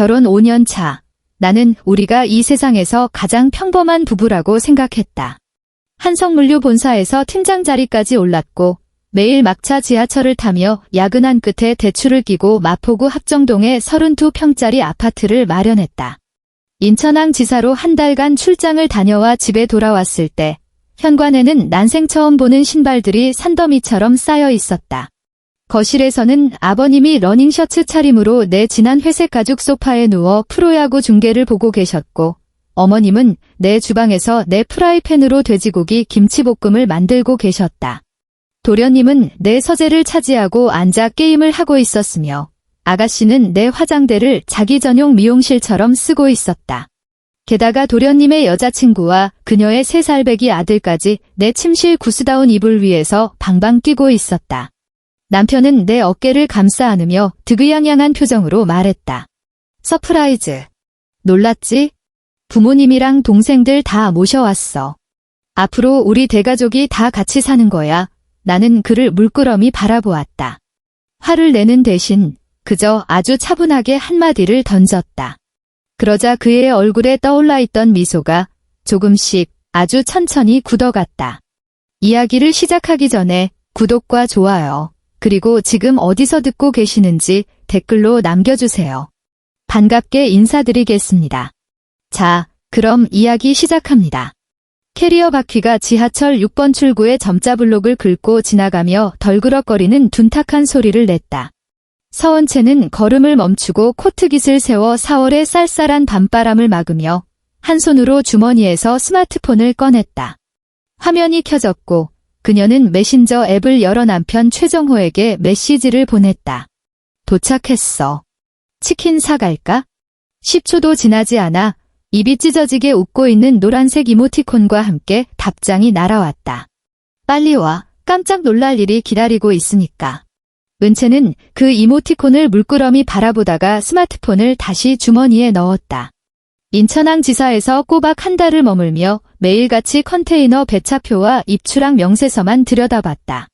결혼 5년 차. 나는 우리가 이 세상에서 가장 평범한 부부라고 생각했다. 한성물류 본사에서 팀장 자리까지 올랐고 매일 막차 지하철을 타며 야근한 끝에 대출을 끼고 마포구 합정동에 32평짜리 아파트를 마련했다. 인천항 지사로 한 달간 출장을 다녀와 집에 돌아왔을 때 현관에는 난생 처음 보는 신발들이 산더미처럼 쌓여 있었다. 거실에서는 아버님이 러닝셔츠 차림으로 내 진한 회색 가죽 소파에 누워 프로야구 중계를 보고 계셨고 어머님은 내 주방에서 내 프라이팬으로 돼지고기 김치볶음을 만들고 계셨다. 도련님은 내 서재를 차지하고 앉아 게임을 하고 있었으며 아가씨는 내 화장대를 자기 전용 미용실처럼 쓰고 있었다. 게다가 도련님의 여자친구와 그녀의 3살배기 아들까지 내 침실 구스다운 이불 위에서 방방 뛰고 있었다. 남편은 내 어깨를 감싸 안으며 득의양양한 표정으로 말했다. 서프라이즈. 놀랐지? 부모님이랑 동생들 다 모셔왔어. 앞으로 우리 대가족이 다 같이 사는 거야. 나는 그를 물끄러미 바라보았다. 화를 내는 대신 그저 아주 차분하게 한마디를 던졌다. 그러자 그의 얼굴에 떠올라 있던 미소가 조금씩 아주 천천히 굳어갔다. 이야기를 시작하기 전에 구독과 좋아요, 그리고 지금 어디서 듣고 계시는지 댓글로 남겨주세요. 반갑게 인사드리겠습니다. 자, 그럼 이야기 시작합니다. 캐리어 바퀴가 지하철 6번 출구의 점자 블록을 긁고 지나가며 덜그럭거리는 둔탁한 소리를 냈다. 서원채는 걸음을 멈추고 코트깃을 세워 4월의 쌀쌀한 밤바람을 막으며 한 손으로 주머니에서 스마트폰을 꺼냈다. 화면이 켜졌고 그녀는 메신저 앱을 열어 남편 최정호에게 메시지를 보냈다. 도착했어. 치킨 사갈까? 10초도 지나지 않아 입이 찢어지게 웃고 있는 노란색 이모티콘과 함께 답장이 날아왔다. 빨리 와. 깜짝 놀랄 일이 기다리고 있으니까. 은채는 그 이모티콘을 물끄러미 바라보다가 스마트폰을 다시 주머니에 넣었다. 인천항 지사에서 꼬박 한 달을 머물며 매일같이 컨테이너 배차표와 입출항 명세서만 들여다봤다.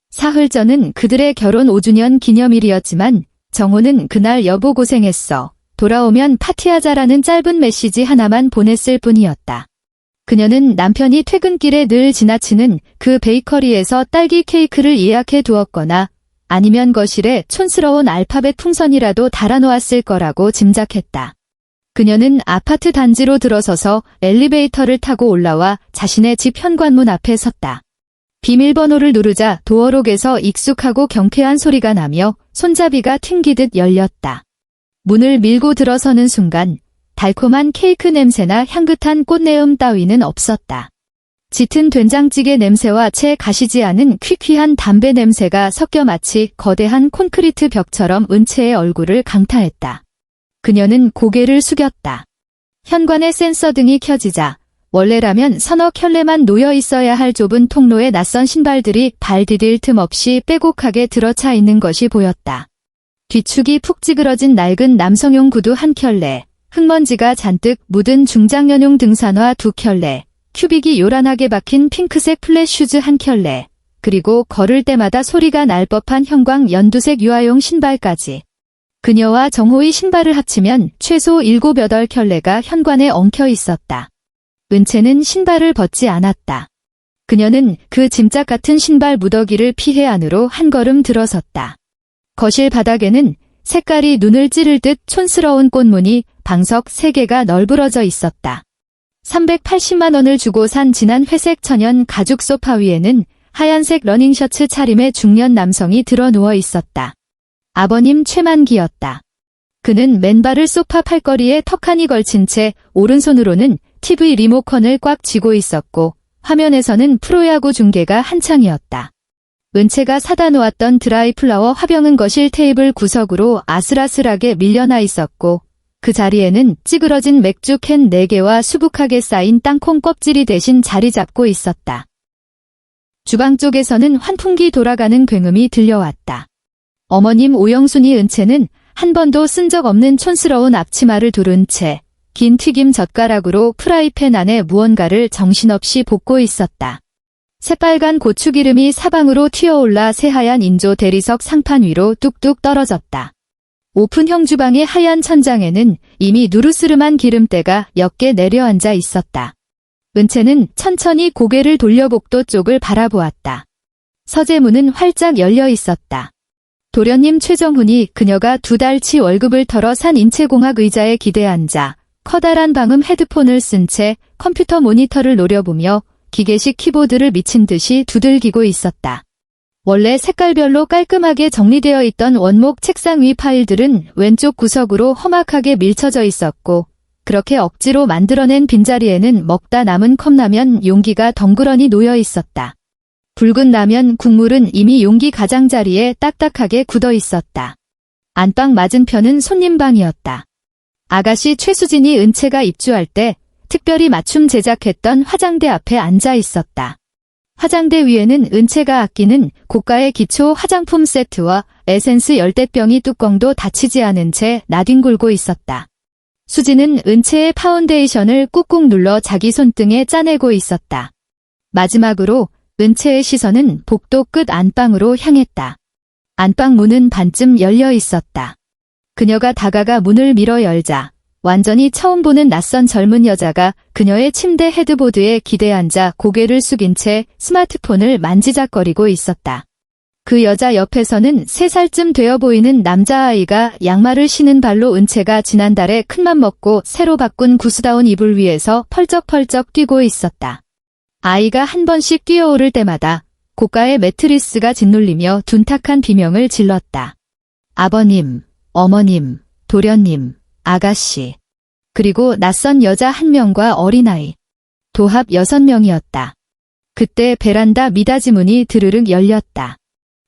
사흘 전은 그들의 결혼 5주년 기념일이었지만 정호는 그날 여보 고생했어. 돌아오면 파티하자라는 짧은 메시지 하나만 보냈을 뿐이었다. 그녀는 남편이 퇴근길에 늘 지나치는 그 베이커리에서 딸기 케이크를 예약해 두었거나 아니면 거실에 촌스러운 알파벳 풍선이라도 달아놓았을 거라고 짐작했다. 그녀는 아파트 단지로 들어서서 엘리베이터를 타고 올라와 자신의 집 현관문 앞에 섰다. 비밀번호를 누르자 도어록에서 익숙하고 경쾌한 소리가 나며 손잡이가 튕기듯 열렸다. 문을 밀고 들어서는 순간 달콤한 케이크 냄새나 향긋한 꽃내음 따위는 없었다. 짙은 된장찌개 냄새와 채 가시지 않은 퀴퀴한 담배 냄새가 섞여 마치 거대한 콘크리트 벽처럼 은채의 얼굴을 강타했다. 그녀는 고개를 숙였다. 현관의 센서 등이 켜지자 원래라면 서너 켤레만 놓여 있어야 할 좁은 통로에 낯선 신발들이 발 디딜 틈 없이 빼곡하게 들어차 있는 것이 보였다. 뒤축이 푹 찌그러진 낡은 남성용 구두 한 켤레, 흙먼지가 잔뜩 묻은 중장년용 등산화 2켤레, 큐빅이 요란하게 박힌 핑크색 플랫슈즈 한 켤레, 그리고 걸을 때마다 소리가 날 법한 형광 연두색 유아용 신발까지. 그녀와 정호의 신발을 합치면 최소 7, 8켤레가 현관에 엉켜 있었다. 은채는 신발을 벗지 않았다. 그녀는 그 짐짝 같은 신발 무더기를 피해 안으로 한 걸음 들어섰다. 거실 바닥에는 색깔이 눈을 찌를 듯 촌스러운 꽃무늬 방석 3개가 널브러져 있었다. 380만 원을 주고 산 진한 회색 천연 가죽 소파 위에는 하얀색 러닝셔츠 차림의 중년 남성이 드러 누워 있었다. 아버님 최만기였다. 그는 맨발을 소파 팔걸이에 턱하니 걸친 채 오른손으로는 TV 리모컨을 꽉 쥐고 있었고 화면에서는 프로야구 중계가 한창이었다. 은채가 사다 놓았던 드라이플라워 화병은 거실 테이블 구석으로 아슬아슬하게 밀려나 있었고 그 자리에는 찌그러진 맥주 캔 4개와 수북하게 쌓인 땅콩 껍질이 대신 자리 잡고 있었다. 주방 쪽에서는 환풍기 돌아가는 굉음이 들려왔다. 어머님 오영순이 은채는 한 번도 쓴 적 없는 촌스러운 앞치마를 두른 채 긴 튀김 젓가락으로 프라이팬 안에 무언가를 정신없이 볶고 있었다. 새빨간 고추기름이 사방으로 튀어올라 새하얀 인조 대리석 상판 위로 뚝뚝 떨어졌다. 오픈형 주방의 하얀 천장에는 이미 누르스름한 기름때가 몇 개 내려앉아 있었다. 은채는 천천히 고개를 돌려 복도 쪽을 바라보았다. 서재문은 활짝 열려 있었다. 도련님 최정훈이 그녀가 2달치 월급을 털어 산 인체공학 의자에 기대 앉아 커다란 방음 헤드폰을 쓴 채 컴퓨터 모니터를 노려보며 기계식 키보드를 미친 듯이 두들기고 있었다. 원래 색깔별로 깔끔하게 정리되어 있던 원목 책상 위 파일들은 왼쪽 구석으로 험악하게 밀쳐져 있었고, 그렇게 억지로 만들어낸 빈자리에는 먹다 남은 컵라면 용기가 덩그러니 놓여 있었다. 붉은 라면 국물은 이미 용기 가장자리에 딱딱하게 굳어 있었다. 안방 맞은편은 손님방이었다. 아가씨 최수진이 은채가 입주할 때 특별히 맞춤 제작했던 화장대 앞에 앉아 있었다. 화장대 위에는 은채가 아끼는 고가의 기초 화장품 세트와 에센스 열대병이 뚜껑도 닫히지 않은 채 나뒹굴고 있었다. 수지는 은채의 파운데이션을 꾹꾹 눌러 자기 손등에 짜내고 있었다. 마지막으로 은채의 시선은 복도 끝 안방으로 향했다. 안방 문은 반쯤 열려 있었다. 그녀가 다가가 문을 밀어 열자 완전히 처음 보는 낯선 젊은 여자가 그녀의 침대 헤드보드에 기대 앉아 고개를 숙인 채 스마트폰을 만지작거리고 있었다. 그 여자 옆에서는 3살쯤 되어 보이는 남자아이가 양말을 신은 발로 은채가 지난달에 큰맘 먹고 새로 바꾼 구스다운 이불 위에서 펄쩍펄쩍 뛰고 있었다. 아이가 한 번씩 뛰어오를 때마다 고가의 매트리스가 짓눌리며 둔탁한 비명을 질렀다. 아버님, 어머님, 도련님, 아가씨, 그리고 낯선 여자 1명과 어린아이, 도합 6명이었다. 그때 베란다 미닫이 문이 드르륵 열렸다.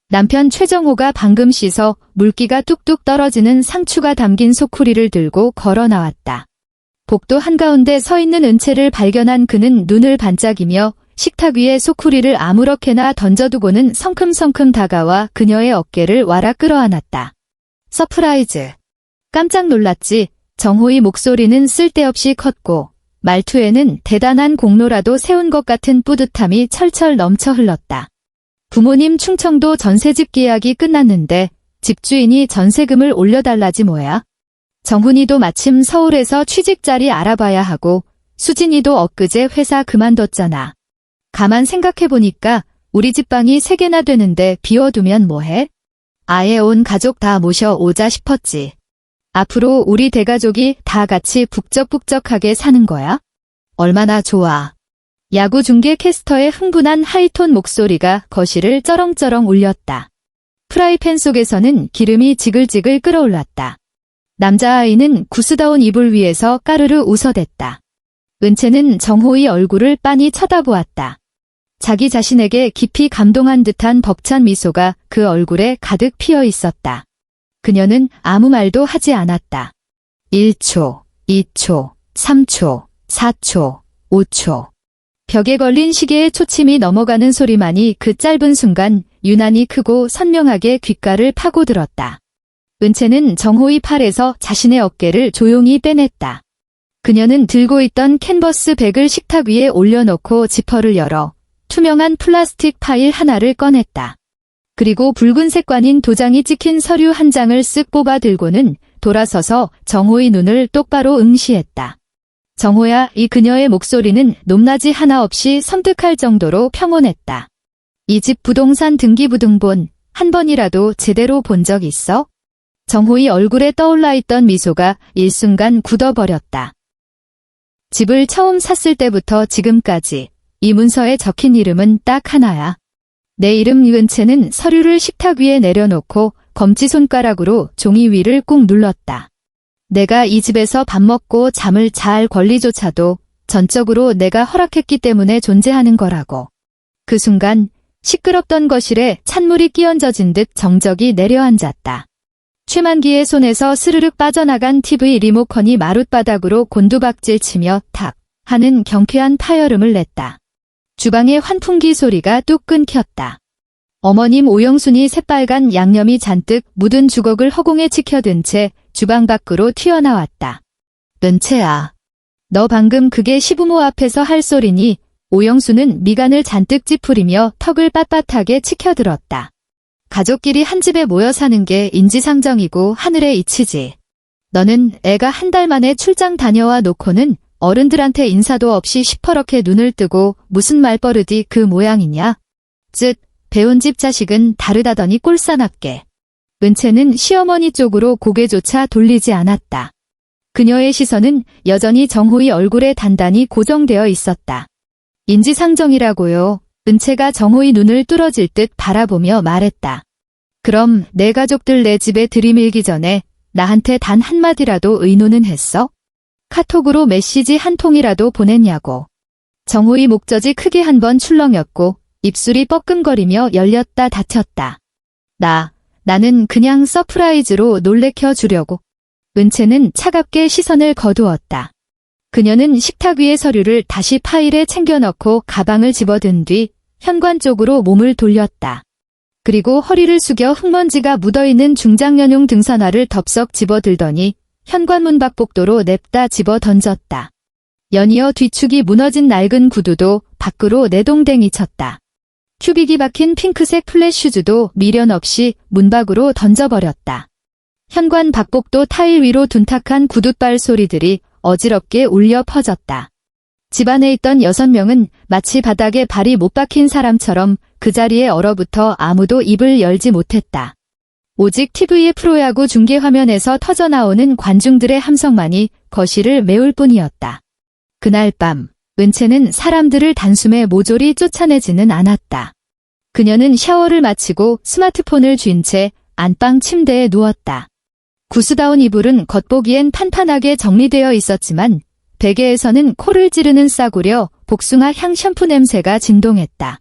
남편 최정호가 방금 씻어 물기가 뚝뚝 떨어지는 상추가 담긴 소쿠리를 들고 걸어 나왔다. 복도 한가운데 서 있는 은채를 발견한 그는 눈을 반짝이며 식탁 위에 소쿠리를 아무렇게나 던져두고는 성큼성큼 다가와 그녀의 어깨를 와라 끌어안았다. 서프라이즈. 깜짝 놀랐지. 정호의 목소리는 쓸데없이 컸고 말투에는 대단한 공로라도 세운 것 같은 뿌듯함이 철철 넘쳐 흘렀다. 부모님 충청도 전세집 계약이 끝났는데 집주인이 전세금을 올려달라지 뭐야. 정훈이도 마침 서울에서 취직자리 알아봐야 하고 수진이도 엊그제 회사 그만뒀잖아. 가만 생각해보니까 우리 집 방이 3개나 되는데 비워두면 뭐해? 아예 온 가족 다 모셔오자 싶었지. 앞으로 우리 대가족이 다 같이 북적북적하게 사는 거야? 얼마나 좋아. 야구 중계 캐스터의 흥분한 하이톤 목소리가 거실을 쩌렁쩌렁 울렸다. 프라이팬 속에서는 기름이 지글지글 끓어올랐다. 남자아이는 구스다운 이불 위에서 까르르 웃어댔다. 은채는 정호의 얼굴을 빤히 쳐다보았다. 자기 자신에게 깊이 감동한 듯한 벅찬 미소가 그 얼굴에 가득 피어 있었다. 그녀는 아무 말도 하지 않았다. 1초, 2초, 3초, 4초, 5초. 벽에 걸린 시계의 초침이 넘어가는 소리만이 그 짧은 순간 유난히 크고 선명하게 귓가를 파고들었다. 은채는 정호의 팔에서 자신의 어깨를 조용히 빼냈다. 그녀는 들고 있던 캔버스 백을 식탁 위에 올려놓고 지퍼를 열어 투명한 플라스틱 파일 하나를 꺼냈다. 그리고 붉은색 관인 도장이 찍힌 서류 한 장을 쓱 뽑아 들고는 돌아서서 정호의 눈을 똑바로 응시했다. 정호야, 이 그녀의 목소리는 높낮이 하나 없이 섬뜩할 정도로 평온했다. 이 집 부동산 등기부등본 한 번이라도 제대로 본 적 있어? 정호의 얼굴에 떠올라 있던 미소가 일순간 굳어버렸다. 집을 처음 샀을 때부터 지금까지 이 문서에 적힌 이름은 딱 하나야. 내 이름 유은채는 서류를 식탁 위에 내려놓고 검지손가락으로 종이 위를 꾹 눌렀다. 내가 이 집에서 밥 먹고 잠을 잘 권리조차도 전적으로 내가 허락했기 때문에 존재하는 거라고. 그 순간 시끄럽던 거실에 찬물이 끼얹어진 듯 정적이 내려앉았다. 최만기의 손에서 스르륵 빠져나간 TV 리모컨이 마룻바닥으로 곤두박질 치며 탁 하는 경쾌한 파열음을 냈다. 주방의 환풍기 소리가 뚝 끊겼다. 어머님 오영순이 새빨간 양념이 잔뜩 묻은 주걱을 허공에 치켜든 채 주방 밖으로 튀어나왔다. 은채야, 너 방금 그게 시부모 앞에서 할 소리니? 오영순은 미간을 잔뜩 찌푸리며 턱을 빳빳하게 치켜들었다. 가족끼리 한 집에 모여 사는 게 인지상정이고 하늘의 이치지. 너는 애가 한 달 만에 출장 다녀와 놓고는 어른들한테 인사도 없이 시퍼렇게 눈을 뜨고 무슨 말버릇이 그 모양이냐. 쯧, 배운 집 자식은 다르다더니 꼴싸납게. 은채는 시어머니 쪽으로 고개조차 돌리지 않았다. 그녀의 시선은 여전히 정호의 얼굴에 단단히 고정되어 있었다. 인지상정이라고요. 은채가 정호의 눈을 뚫어질 듯 바라보며 말했다. 그럼 내 가족들 내 집에 들이밀기 전에 나한테 단 한마디라도 의논은 했어? 카톡으로 메시지 한 통이라도 보냈냐고. 정호의 목젖이 크게 한 번 출렁였고 입술이 뻐끔거리며 열렸다 닫혔다. 나는 그냥 서프라이즈로 놀래켜 주려고. 은채는 차갑게 시선을 거두었다. 그녀는 식탁 위의 서류를 다시 파일에 챙겨 넣고 가방을 집어든 뒤 현관 쪽으로 몸을 돌렸다. 그리고 허리를 숙여 흙먼지가 묻어있는 중장년용 등산화를 덥석 집어들더니 현관문 밖 복도로 냅다 집어 던졌다. 연이어 뒤축이 무너진 낡은 구두도 밖으로 내동댕이 쳤다. 큐빅이 박힌 핑크색 플랫 슈즈도 미련 없이 문 밖으로 던져버렸다. 현관 밖복도 타일 위로 둔탁한 구둣발 소리들이 어지럽게 울려 퍼졌다. 집 안에 있던 6명은 마치 바닥에 발이 못 박힌 사람처럼 그 자리에 얼어붙어 아무도 입을 열지 못했다. 오직 TV의 프로야구 중계 화면에서 터져나오는 관중들의 함성만이 거실을 메울 뿐이었다. 그날 밤, 은채는 사람들을 단숨에 모조리 쫓아내지는 않았다. 그녀는 샤워를 마치고 스마트폰을 쥔 채 안방 침대에 누웠다. 구스다운 이불은 겉보기엔 판판하게 정리되어 있었지만 베개에서는 코를 찌르는 싸구려 복숭아 향 샴푸 냄새가 진동했다.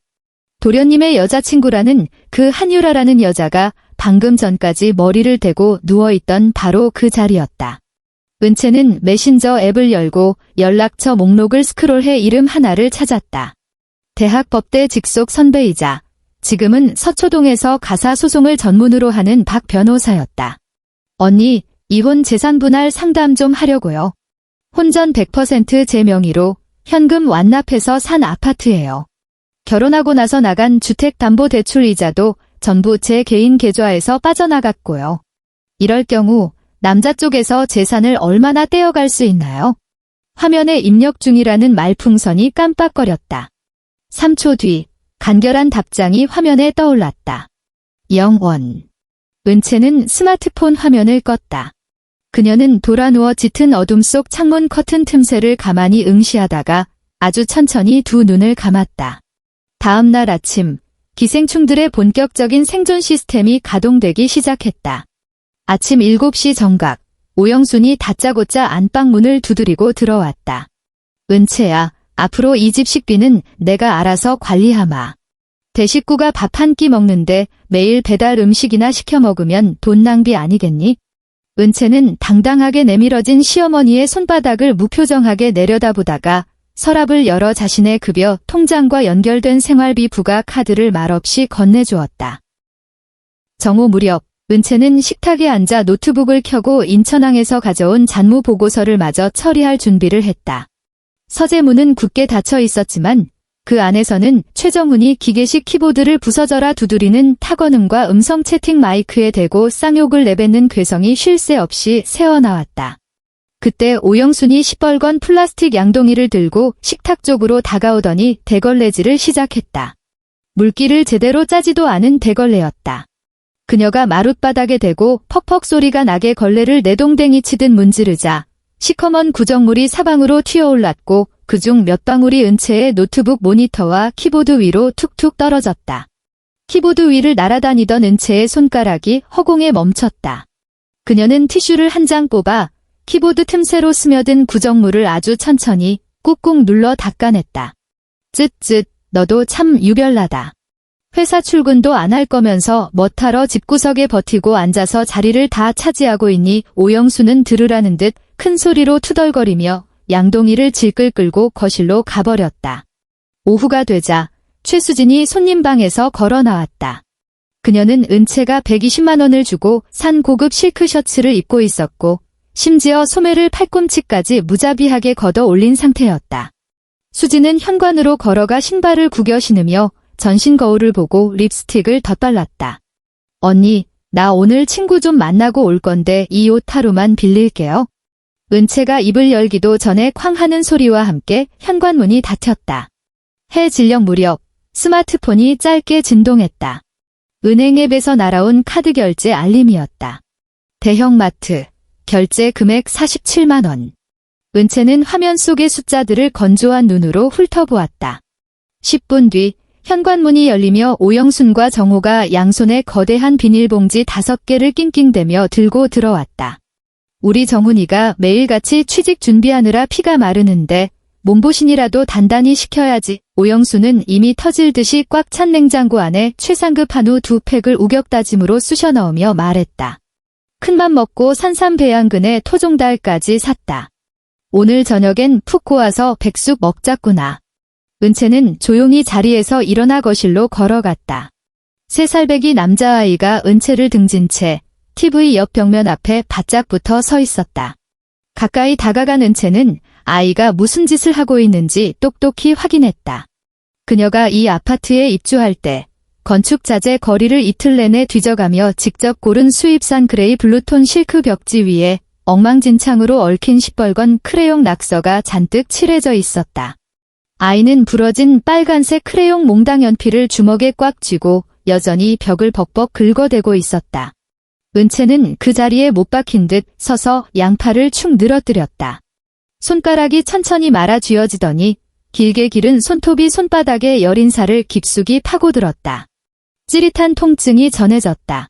도련님의 여자친구라는 그 한유라라는 여자가 방금 전까지 머리를 대고 누워있던 바로 그 자리였다. 은채는 메신저 앱을 열고 연락처 목록을 스크롤해 이름 하나를 찾았다. 대학 법대 직속 선배이자 지금은 서초동에서 가사소송을 전문으로 하는 박 변호사였다. 언니, 이혼 재산 분할 상담 좀 하려고요. 혼전 100% 제 명의로 현금 완납해서 산 아파트예요. 결혼하고 나서 나간 주택담보대출 이자도 전부 제 개인 계좌에서 빠져나갔고요. 이럴 경우 남자 쪽에서 재산을 얼마나 떼어갈 수 있나요? 화면에 입력 중이라는 말풍선이 깜빡거렸다. 3초 뒤 간결한 답장이 화면에 떠올랐다. 영원. 은채는 스마트폰 화면을 껐다. 그녀는 돌아 누워 짙은 어둠 속 창문 커튼 틈새를 가만히 응시하다가 아주 천천히 두 눈을 감았다. 다음 날 아침, 기생충들의 본격적인 생존 시스템이 가동되기 시작했다. 아침 7시 정각, 오영순이 다짜고짜 안방문을 두드리고 들어왔다. 은채야, 앞으로 이 집 식비는 내가 알아서 관리하마. 대식구가 밥 한 끼 먹는데 매일 배달 음식이나 시켜 먹으면 돈 낭비 아니겠니? 은채는 당당하게 내밀어진 시어머니의 손바닥을 무표정하게 내려다보다가 서랍을 열어 자신의 급여 통장과 연결된 생활비 부과 카드를 말없이 건네주었다. 정오 무렵, 은채는 식탁에 앉아 노트북을 켜고 인천항에서 가져온 잔무 보고서를 마저 처리할 준비를 했다. 서재문은 굳게 닫혀 있었지만 그 안에서는 최정훈이 기계식 키보드를 부서져라 두드리는 타건음과 음성 채팅 마이크에 대고 쌍욕을 내뱉는 괴성이 쉴 새 없이 새어나왔다. 그때 오영순이 시뻘건 플라스틱 양동이를 들고 식탁 쪽으로 다가오더니 대걸레질을 시작했다. 물기를 제대로 짜지도 않은 대걸레였다. 그녀가 마룻바닥에 대고 퍽퍽 소리가 나게 걸레를 내동댕이 치듯 문지르자 시커먼 구정물이 사방으로 튀어올랐고 그중 몇 방울이 은채의 노트북 모니터와 키보드 위로 툭툭 떨어졌다. 키보드 위를 날아다니던 은채의 손가락이 허공에 멈췄다. 그녀는 티슈를 한 장 뽑아 키보드 틈새로 스며든 구정물을 아주 천천히 꾹꾹 눌러 닦아냈다. 쯧쯧, 너도 참 유별나다. 회사 출근도 안 할 거면서 뭐하러 집구석에 버티고 앉아서 자리를 다 차지하고 있니? 오영수는 들으라는 듯 큰 소리로 투덜거리며 양동이를 질끌 끌고 거실로 가버렸다. 오후가 되자 최수진이 손님방에서 걸어 나왔다. 그녀는 은채가 120만 원을 주고 산 고급 실크 셔츠를 입고 있었고 심지어 소매를 팔꿈치까지 무자비하게 걷어 올린 상태였다. 수진은 현관으로 걸어가 신발을 구겨 신으며 전신 거울을 보고 립스틱을 덧발랐다. 언니, 나 오늘 친구 좀 만나고 올 건데 이 옷 하루만 빌릴게요. 은채가 입을 열기도 전에 쾅 하는 소리와 함께 현관문이 닫혔다. 해 질녘 무렵 스마트폰이 짧게 진동했다. 은행 앱에서 날아온 카드 결제 알림이었다. 대형마트, 결제 금액 47만 원. 은채는 화면 속의 숫자들을 건조한 눈으로 훑어보았다. 10분 뒤 현관문이 열리며 오영순과 정호가 양손에 거대한 비닐봉지 5개를 낑낑대며 들고 들어왔다. 우리 정훈이가 매일같이 취직 준비하느라 피가 마르는데 몸보신이라도 단단히 시켜야지. 오영수는 이미 터질 듯이 꽉 찬 냉장고 안에 최상급 한우 2팩을 우격다짐으로 쑤셔 넣으며 말했다. 큰맘 먹고 산삼배양근에 토종달까지 샀다. 오늘 저녁엔 푹 고아서 백숙 먹자꾸나. 은채는 조용히 자리에서 일어나 거실로 걸어갔다. 3살배기 남자아이가 은채를 등진 채 TV 옆 벽면 앞에 바짝 붙어 서 있었다. 가까이 다가간 은채는 아이가 무슨 짓을 하고 있는지 똑똑히 확인했다. 그녀가 이 아파트에 입주할 때 건축자재 거리를 이틀 내내 뒤져가며 직접 고른 수입산 그레이 블루톤 실크 벽지 위에 엉망진창으로 얽힌 시뻘건 크레용 낙서가 잔뜩 칠해져 있었다. 아이는 부러진 빨간색 크레용 몽당 연필을 주먹에 꽉 쥐고 여전히 벽을 벅벅 긁어대고 있었다. 은채는 그 자리에 못 박힌 듯 서서 양팔을 축 늘어뜨렸다. 손가락이 천천히 말아 쥐어지더니 길게 기른 손톱이 손바닥에 여린 살을 깊숙이 파고들었다. 찌릿한 통증이 전해졌다.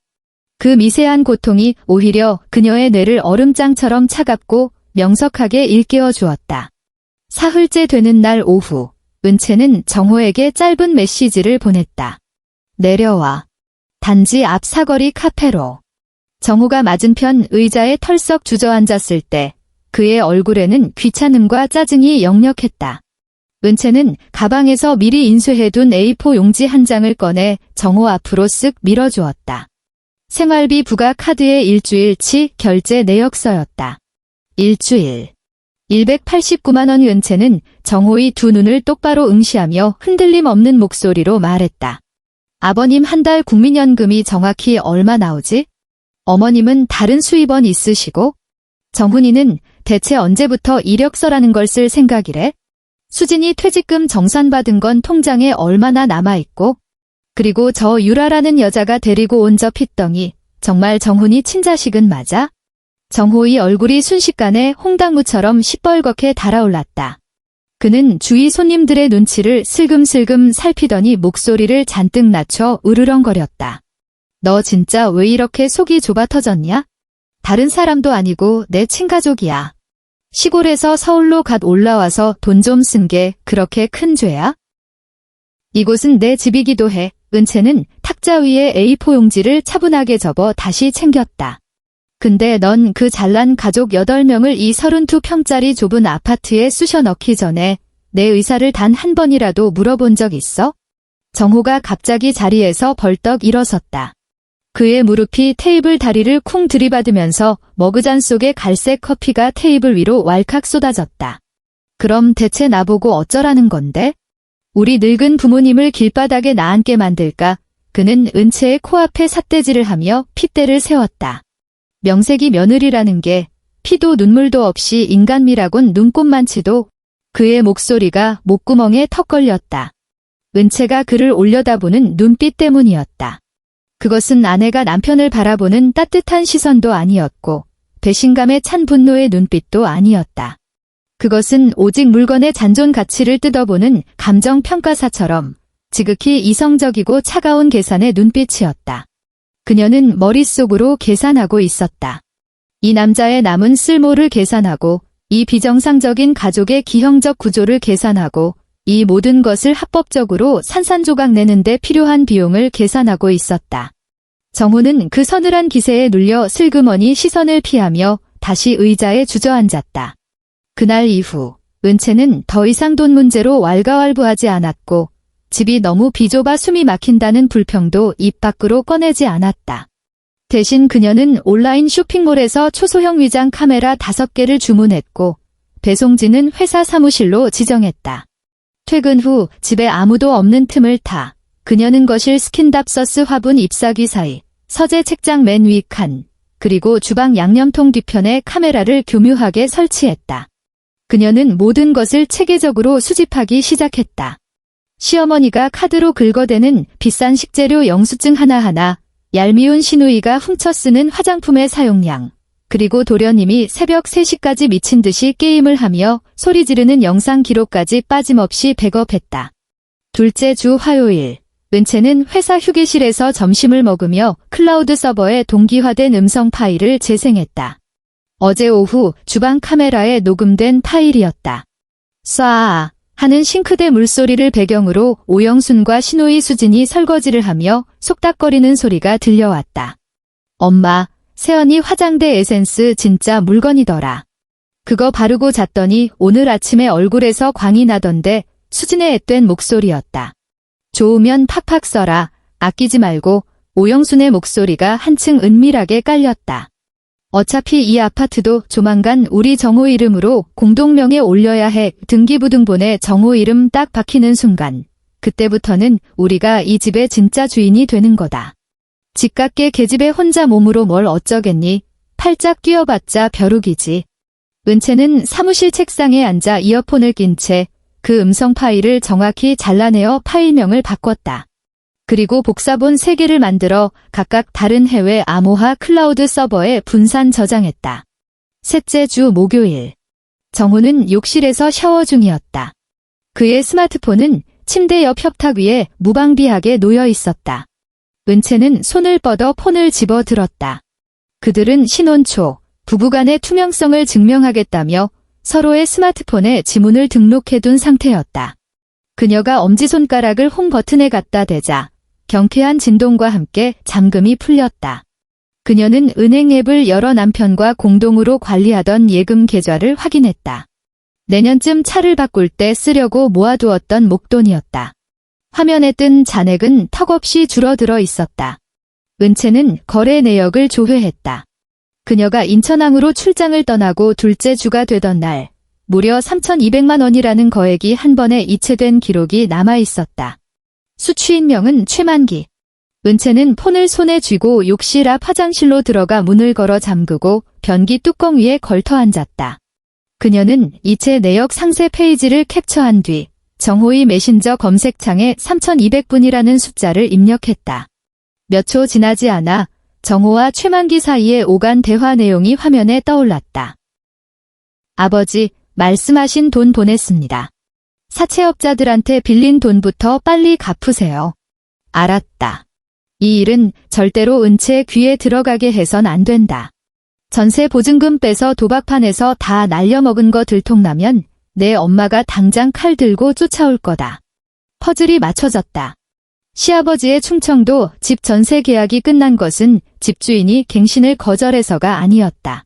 그 미세한 고통이 오히려 그녀의 뇌를 얼음장처럼 차갑고 명석하게 일깨워 주었다. 사흘째 되는 날 오후, 은채는 정호에게 짧은 메시지를 보냈다. 내려와. 단지 앞 사거리 카페로. 정호가 맞은편 의자에 털썩 주저앉았을 때 그의 얼굴에는 귀찮음과 짜증이 역력했다. 은채는 가방에서 미리 인쇄해둔 A4 용지 한 장을 꺼내 정호 앞으로 쓱 밀어주었다. 생활비 부과 카드의 일주일치 결제 내역서였다. 일주일. 189만 원. 은채는 정호의 두 눈을 똑바로 응시하며 흔들림 없는 목소리로 말했다. 아버님 한 달 국민연금이 정확히 얼마 나오지? 어머님은 다른 수입원 있으시고? 정훈이는 대체 언제부터 이력서라는 걸 쓸 생각이래? 수진이 퇴직금 정산받은 건 통장에 얼마나 남아있고? 그리고 저 유라라는 여자가 데리고 온 저 핏덩이, 정말 정훈이 친자식은 맞아? 정호의 얼굴이 순식간에 홍당무처럼 시뻘겋게 달아올랐다. 그는 주위 손님들의 눈치를 슬금슬금 살피더니 목소리를 잔뜩 낮춰 으르렁거렸다. 너 진짜 왜 이렇게 속이 좁아 터졌냐? 다른 사람도 아니고 내 친가족이야. 시골에서 서울로 갓 올라와서 돈 좀 쓴 게 그렇게 큰 죄야? 이곳은 내 집이기도 해. 은채는 탁자 위에 A4 용지를 차분하게 접어 다시 챙겼다. 근데 넌 그 잘난 가족 8명을 이 32평짜리 좁은 아파트에 쑤셔 넣기 전에 내 의사를 단 한 번이라도 물어본 적 있어? 정호가 갑자기 자리에서 벌떡 일어섰다. 그의 무릎이 테이블 다리를 쿵 들이받으면서 머그잔 속의 갈색 커피가 테이블 위로 왈칵 쏟아졌다. 그럼 대체 나보고 어쩌라는 건데? 우리 늙은 부모님을 길바닥에 나앉게 만들까? 그는 은채의 코앞에 삿대질을 하며 핏대를 세웠다. 명색이 며느리라는 게 피도 눈물도 없이 인간미라곤 눈꼽만치도. 그의 목소리가 목구멍에 턱 걸렸다. 은채가 그를 올려다보는 눈빛 때문이었다. 그것은 아내가 남편을 바라보는 따뜻한 시선도 아니었고 배신감에 찬 분노의 눈빛도 아니었다. 그것은 오직 물건의 잔존 가치를 뜯어보는 감정평가사처럼 지극히 이성적이고 차가운 계산의 눈빛이었다. 그녀는 머릿속으로 계산하고 있었다. 이 남자의 남은 쓸모를 계산하고 이 비정상적인 가족의 기형적 구조를 계산하고 이 모든 것을 합법적으로 산산조각 내는데 필요한 비용을 계산하고 있었다. 정호는 그 서늘한 기세에 눌려 슬그머니 시선을 피하며 다시 의자에 주저앉았다. 그날 이후 은채는 더 이상 돈 문제로 왈가왈부하지 않았고 집이 너무 비좁아 숨이 막힌다는 불평도 입 밖으로 꺼내지 않았다. 대신 그녀는 온라인 쇼핑몰에서 초소형 위장 카메라 5개를 주문했고 배송지는 회사 사무실로 지정했다. 퇴근 후 집에 아무도 없는 틈을 타 그녀는 거실 스킨답서스 화분 잎사귀 사이 서재 책장 맨 위 칸, 그리고 주방 양념통 뒤편에 카메라를 교묘하게 설치했다. 그녀는 모든 것을 체계적으로 수집하기 시작했다. 시어머니가 카드로 긁어대는 비싼 식재료 영수증 하나하나, 얄미운 시누이가 훔쳐쓰는 화장품의 사용량, 그리고 도련님이 새벽 3시까지 미친 듯이 게임을 하며 소리 지르는 영상 기록까지 빠짐없이 백업했다. 둘째 주 화요일, 은채는 회사 휴게실에서 점심을 먹으며 클라우드 서버에 동기화된 음성 파일을 재생했다. 어제 오후 주방 카메라에 녹음된 파일이었다. 쏴 하는 싱크대 물소리를 배경으로 오영순과 신우이 수진이 설거지를 하며 속닥거리는 소리가 들려왔다. 엄마, 세연이 화장대 에센스 진짜 물건이더라. 그거 바르고 잤더니 오늘 아침에 얼굴에서 광이 나던데. 수진의 앳된 목소리였다. 좋으면 팍팍 써라. 아끼지 말고. 오영순의 목소리가 한층 은밀하게 깔렸다. 어차피 이 아파트도 조만간 우리 정호 이름으로 공동명에 올려야 해. 등기부등본에 정호 이름 딱 박히는 순간. 그때부터는 우리가 이 집의 진짜 주인이 되는 거다. 집값게 계집애 혼자 몸으로 뭘 어쩌겠니. 팔짝 뛰어봤자 벼룩이지. 은채는 사무실 책상에 앉아 이어폰을 낀 채 그 음성 파일을 정확히 잘라내어 파일명을 바꿨다. 그리고 복사본 3개를 만들어 각각 다른 해외 암호화 클라우드 서버에 분산 저장했다. 셋째 주 목요일. 정호는 욕실에서 샤워 중이었다. 그의 스마트폰은 침대 옆 협탁 위에 무방비하게 놓여 있었다. 은채는 손을 뻗어 폰을 집어 들었다. 그들은 신혼 초 부부간의 투명성을 증명하겠다며 서로의 스마트폰에 지문을 등록해둔 상태였다. 그녀가 엄지손가락을 홈 버튼에 갖다 대자 경쾌한 진동과 함께 잠금이 풀렸다. 그녀는 은행 앱을 열어 남편과 공동으로 관리하던 예금 계좌를 확인했다. 내년쯤 차를 바꿀 때 쓰려고 모아두었던 목돈이었다. 화면에 뜬 잔액은 턱없이 줄어들어 있었다. 은채는 거래 내역을 조회했다. 그녀가 인천항으로 출장을 떠나고 둘째 주가 되던 날, 무려 3,200만 원이라는 거액이 한 번에 이체된 기록이 남아있었다. 수취인명은 최만기. 은채는 폰을 손에 쥐고 욕실 앞 화장실로 들어가 문을 걸어 잠그고 변기 뚜껑 위에 걸터 앉았다. 그녀는 이체 내역 상세 페이지를 캡처한 뒤 정호의 메신저 검색창에 3,200분이라는 숫자를 입력했다. 몇 초 지나지 않아 정호와 최만기 사이에 오간 대화 내용이 화면에 떠올랐다. 아버지, 말씀하신 돈 보냈습니다. 사채업자들한테 빌린 돈부터 빨리 갚으세요. 알았다. 이 일은 절대로 은채 귀에 들어가게 해선 안 된다. 전세 보증금 빼서 도박판에서 다 날려먹은 거 들통나면 내 엄마가 당장 칼 들고 쫓아올 거다. 퍼즐이 맞춰졌다. 시아버지의 충청도 집 전세 계약이 끝난 것은 집주인이 갱신을 거절해서가 아니었다.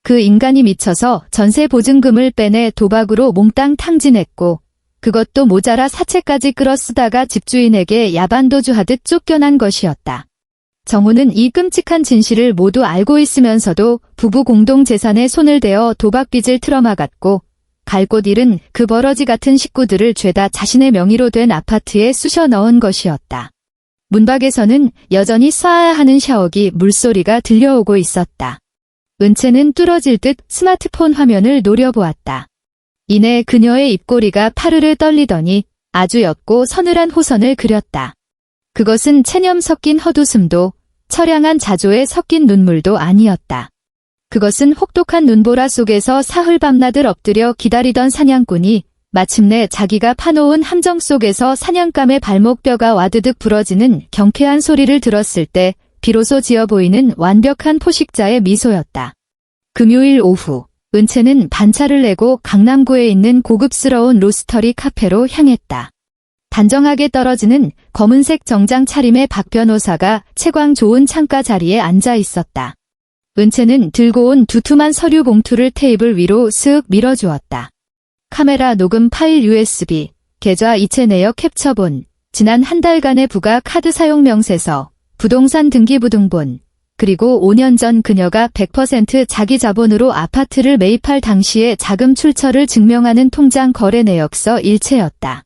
그 인간이 미쳐서 전세 보증금을 빼내 도박으로 몽땅 탕진했고 그것도 모자라 사채까지 끌어쓰다가 집주인에게 야반도주하듯 쫓겨난 것이었다. 정우는 이 끔찍한 진실을 모두 알고 있으면서도 부부 공동재산에 손을 대어 도박빚을 틀어막았고 갈 곳 잃은 그 버러지 같은 식구들을 죄다 자신의 명의로 된 아파트에 쑤셔 넣은 것이었다. 문밖에서는 여전히 쏴야 하는 샤워기 물소리가 들려오고 있었다. 은채는 뚫어질 듯 스마트폰 화면을 노려보았다. 이내 그녀의 입꼬리가 파르르 떨리더니 아주 옅고 서늘한 호선을 그렸다. 그것은 체념 섞인 헛웃음도 처량한 자조에 섞인 눈물도 아니었다. 그것은 혹독한 눈보라 속에서 사흘 밤낮을 엎드려 기다리던 사냥꾼이 마침내 자기가 파놓은 함정 속에서 사냥감의 발목뼈가 와드득 부러지는 경쾌한 소리를 들었을 때 비로소 지어 보이는 완벽한 포식자의 미소였다. 금요일 오후, 은채는 반차를 내고 강남구에 있는 고급스러운 로스터리 카페로 향했다. 단정하게 떨어지는 검은색 정장 차림의 박 변호사가 채광 좋은 창가 자리에 앉아 있었다. 은채는 들고 온 두툼한 서류 봉투를 테이블 위로 쓱 밀어주었다. 카메라 녹음 파일 USB, 계좌 이체 내역 캡처본, 지난 한 달간의 부가 카드 사용 명세서, 부동산 등기부등본, 그리고 5년 전 그녀가 100% 자기 자본으로 아파트를 매입할 당시의 자금 출처를 증명하는 통장 거래 내역서 일체였다.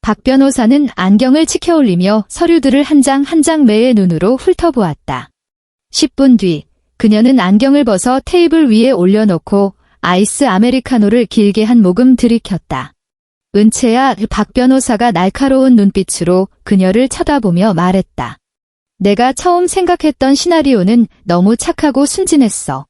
박 변호사는 안경을 치켜 올리며 서류들을 한 장 한 장 매의 눈으로 훑어보았다. 10분 뒤 그녀는 안경을 벗어 테이블 위에 올려놓고 아이스 아메리카노를 길게 한 모금 들이켰다. 은채야, 박 변호사가 날카로운 눈빛으로 그녀를 쳐다보며 말했다. 내가 처음 생각했던 시나리오는 너무 착하고 순진했어.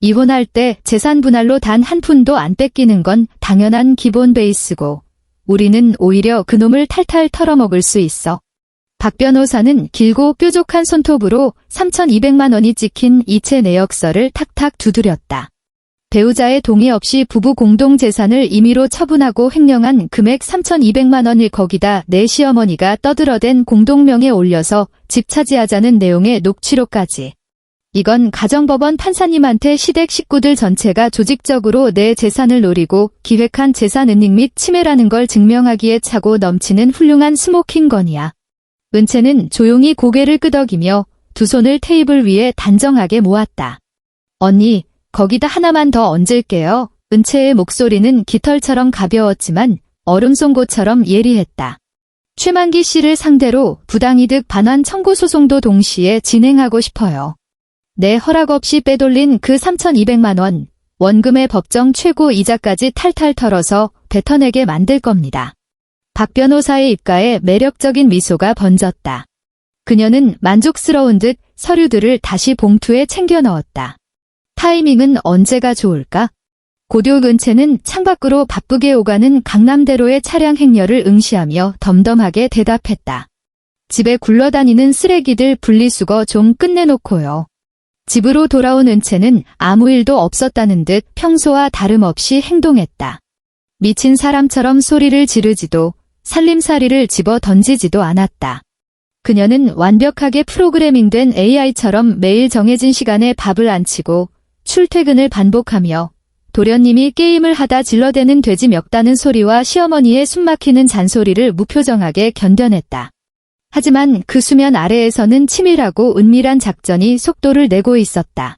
이혼할 때 재산 분할로 단 한 푼도 안 뺏기는 건 당연한 기본 베이스고 우리는 오히려 그놈을 탈탈 털어먹을 수 있어. 박 변호사는 길고 뾰족한 손톱으로 3,200만 원이 찍힌 이체 내역서를 탁탁 두드렸다. 배우자의 동의 없이 부부 공동재산을 임의로 처분하고 횡령한 금액 3,200만 원을 거기다 내 시어머니가 떠들어댄 공동명에 올려서 집 차지하자는 내용의 녹취록까지. 이건 가정법원 판사님한테 시댁 식구들 전체가 조직적으로 내 재산을 노리고 기획한 재산 은닉 및 침해라는 걸 증명하기에 차고 넘치는 훌륭한 스모킹건이야. 은채는 조용히 고개를 끄덕이며 두 손을 테이블 위에 단정하게 모았다. 언니, 거기다 하나만 더 얹을게요. 은채의 목소리는 깃털처럼 가벼웠지만 얼음송곳처럼 예리했다. 최만기 씨를 상대로 부당이득 반환 청구 소송도 동시에 진행하고 싶어요. 내 허락 없이 빼돌린 그 3,200만 원, 원금의 법정 최고 이자까지 탈탈 털어서 뱉어내게 만들 겁니다. 박 변호사의 입가에 매력적인 미소가 번졌다. 그녀는 만족스러운 듯 서류들을 다시 봉투에 챙겨 넣었다. 타이밍은 언제가 좋을까? 고교 근처는 창밖으로 바쁘게 오가는 강남대로의 차량 행렬을 응시하며 덤덤하게 대답했다. 집에 굴러다니는 쓰레기들 분리수거 좀 끝내놓고요. 집으로 돌아온 은채는 아무 일도 없었다는 듯 평소와 다름없이 행동했다. 미친 사람처럼 소리를 지르지도 살림살이를 집어 던지지도 않았다. 그녀는 완벽하게 프로그래밍된 AI처럼 매일 정해진 시간에 밥을 안 치고 출퇴근을 반복하며 도련님이 게임을 하다 질러대는 돼지 멱다는 소리와 시어머니의 숨막히는 잔소리를 무표정하게 견뎌냈다. 하지만 그 수면 아래에서는 치밀하고 은밀한 작전이 속도를 내고 있었다.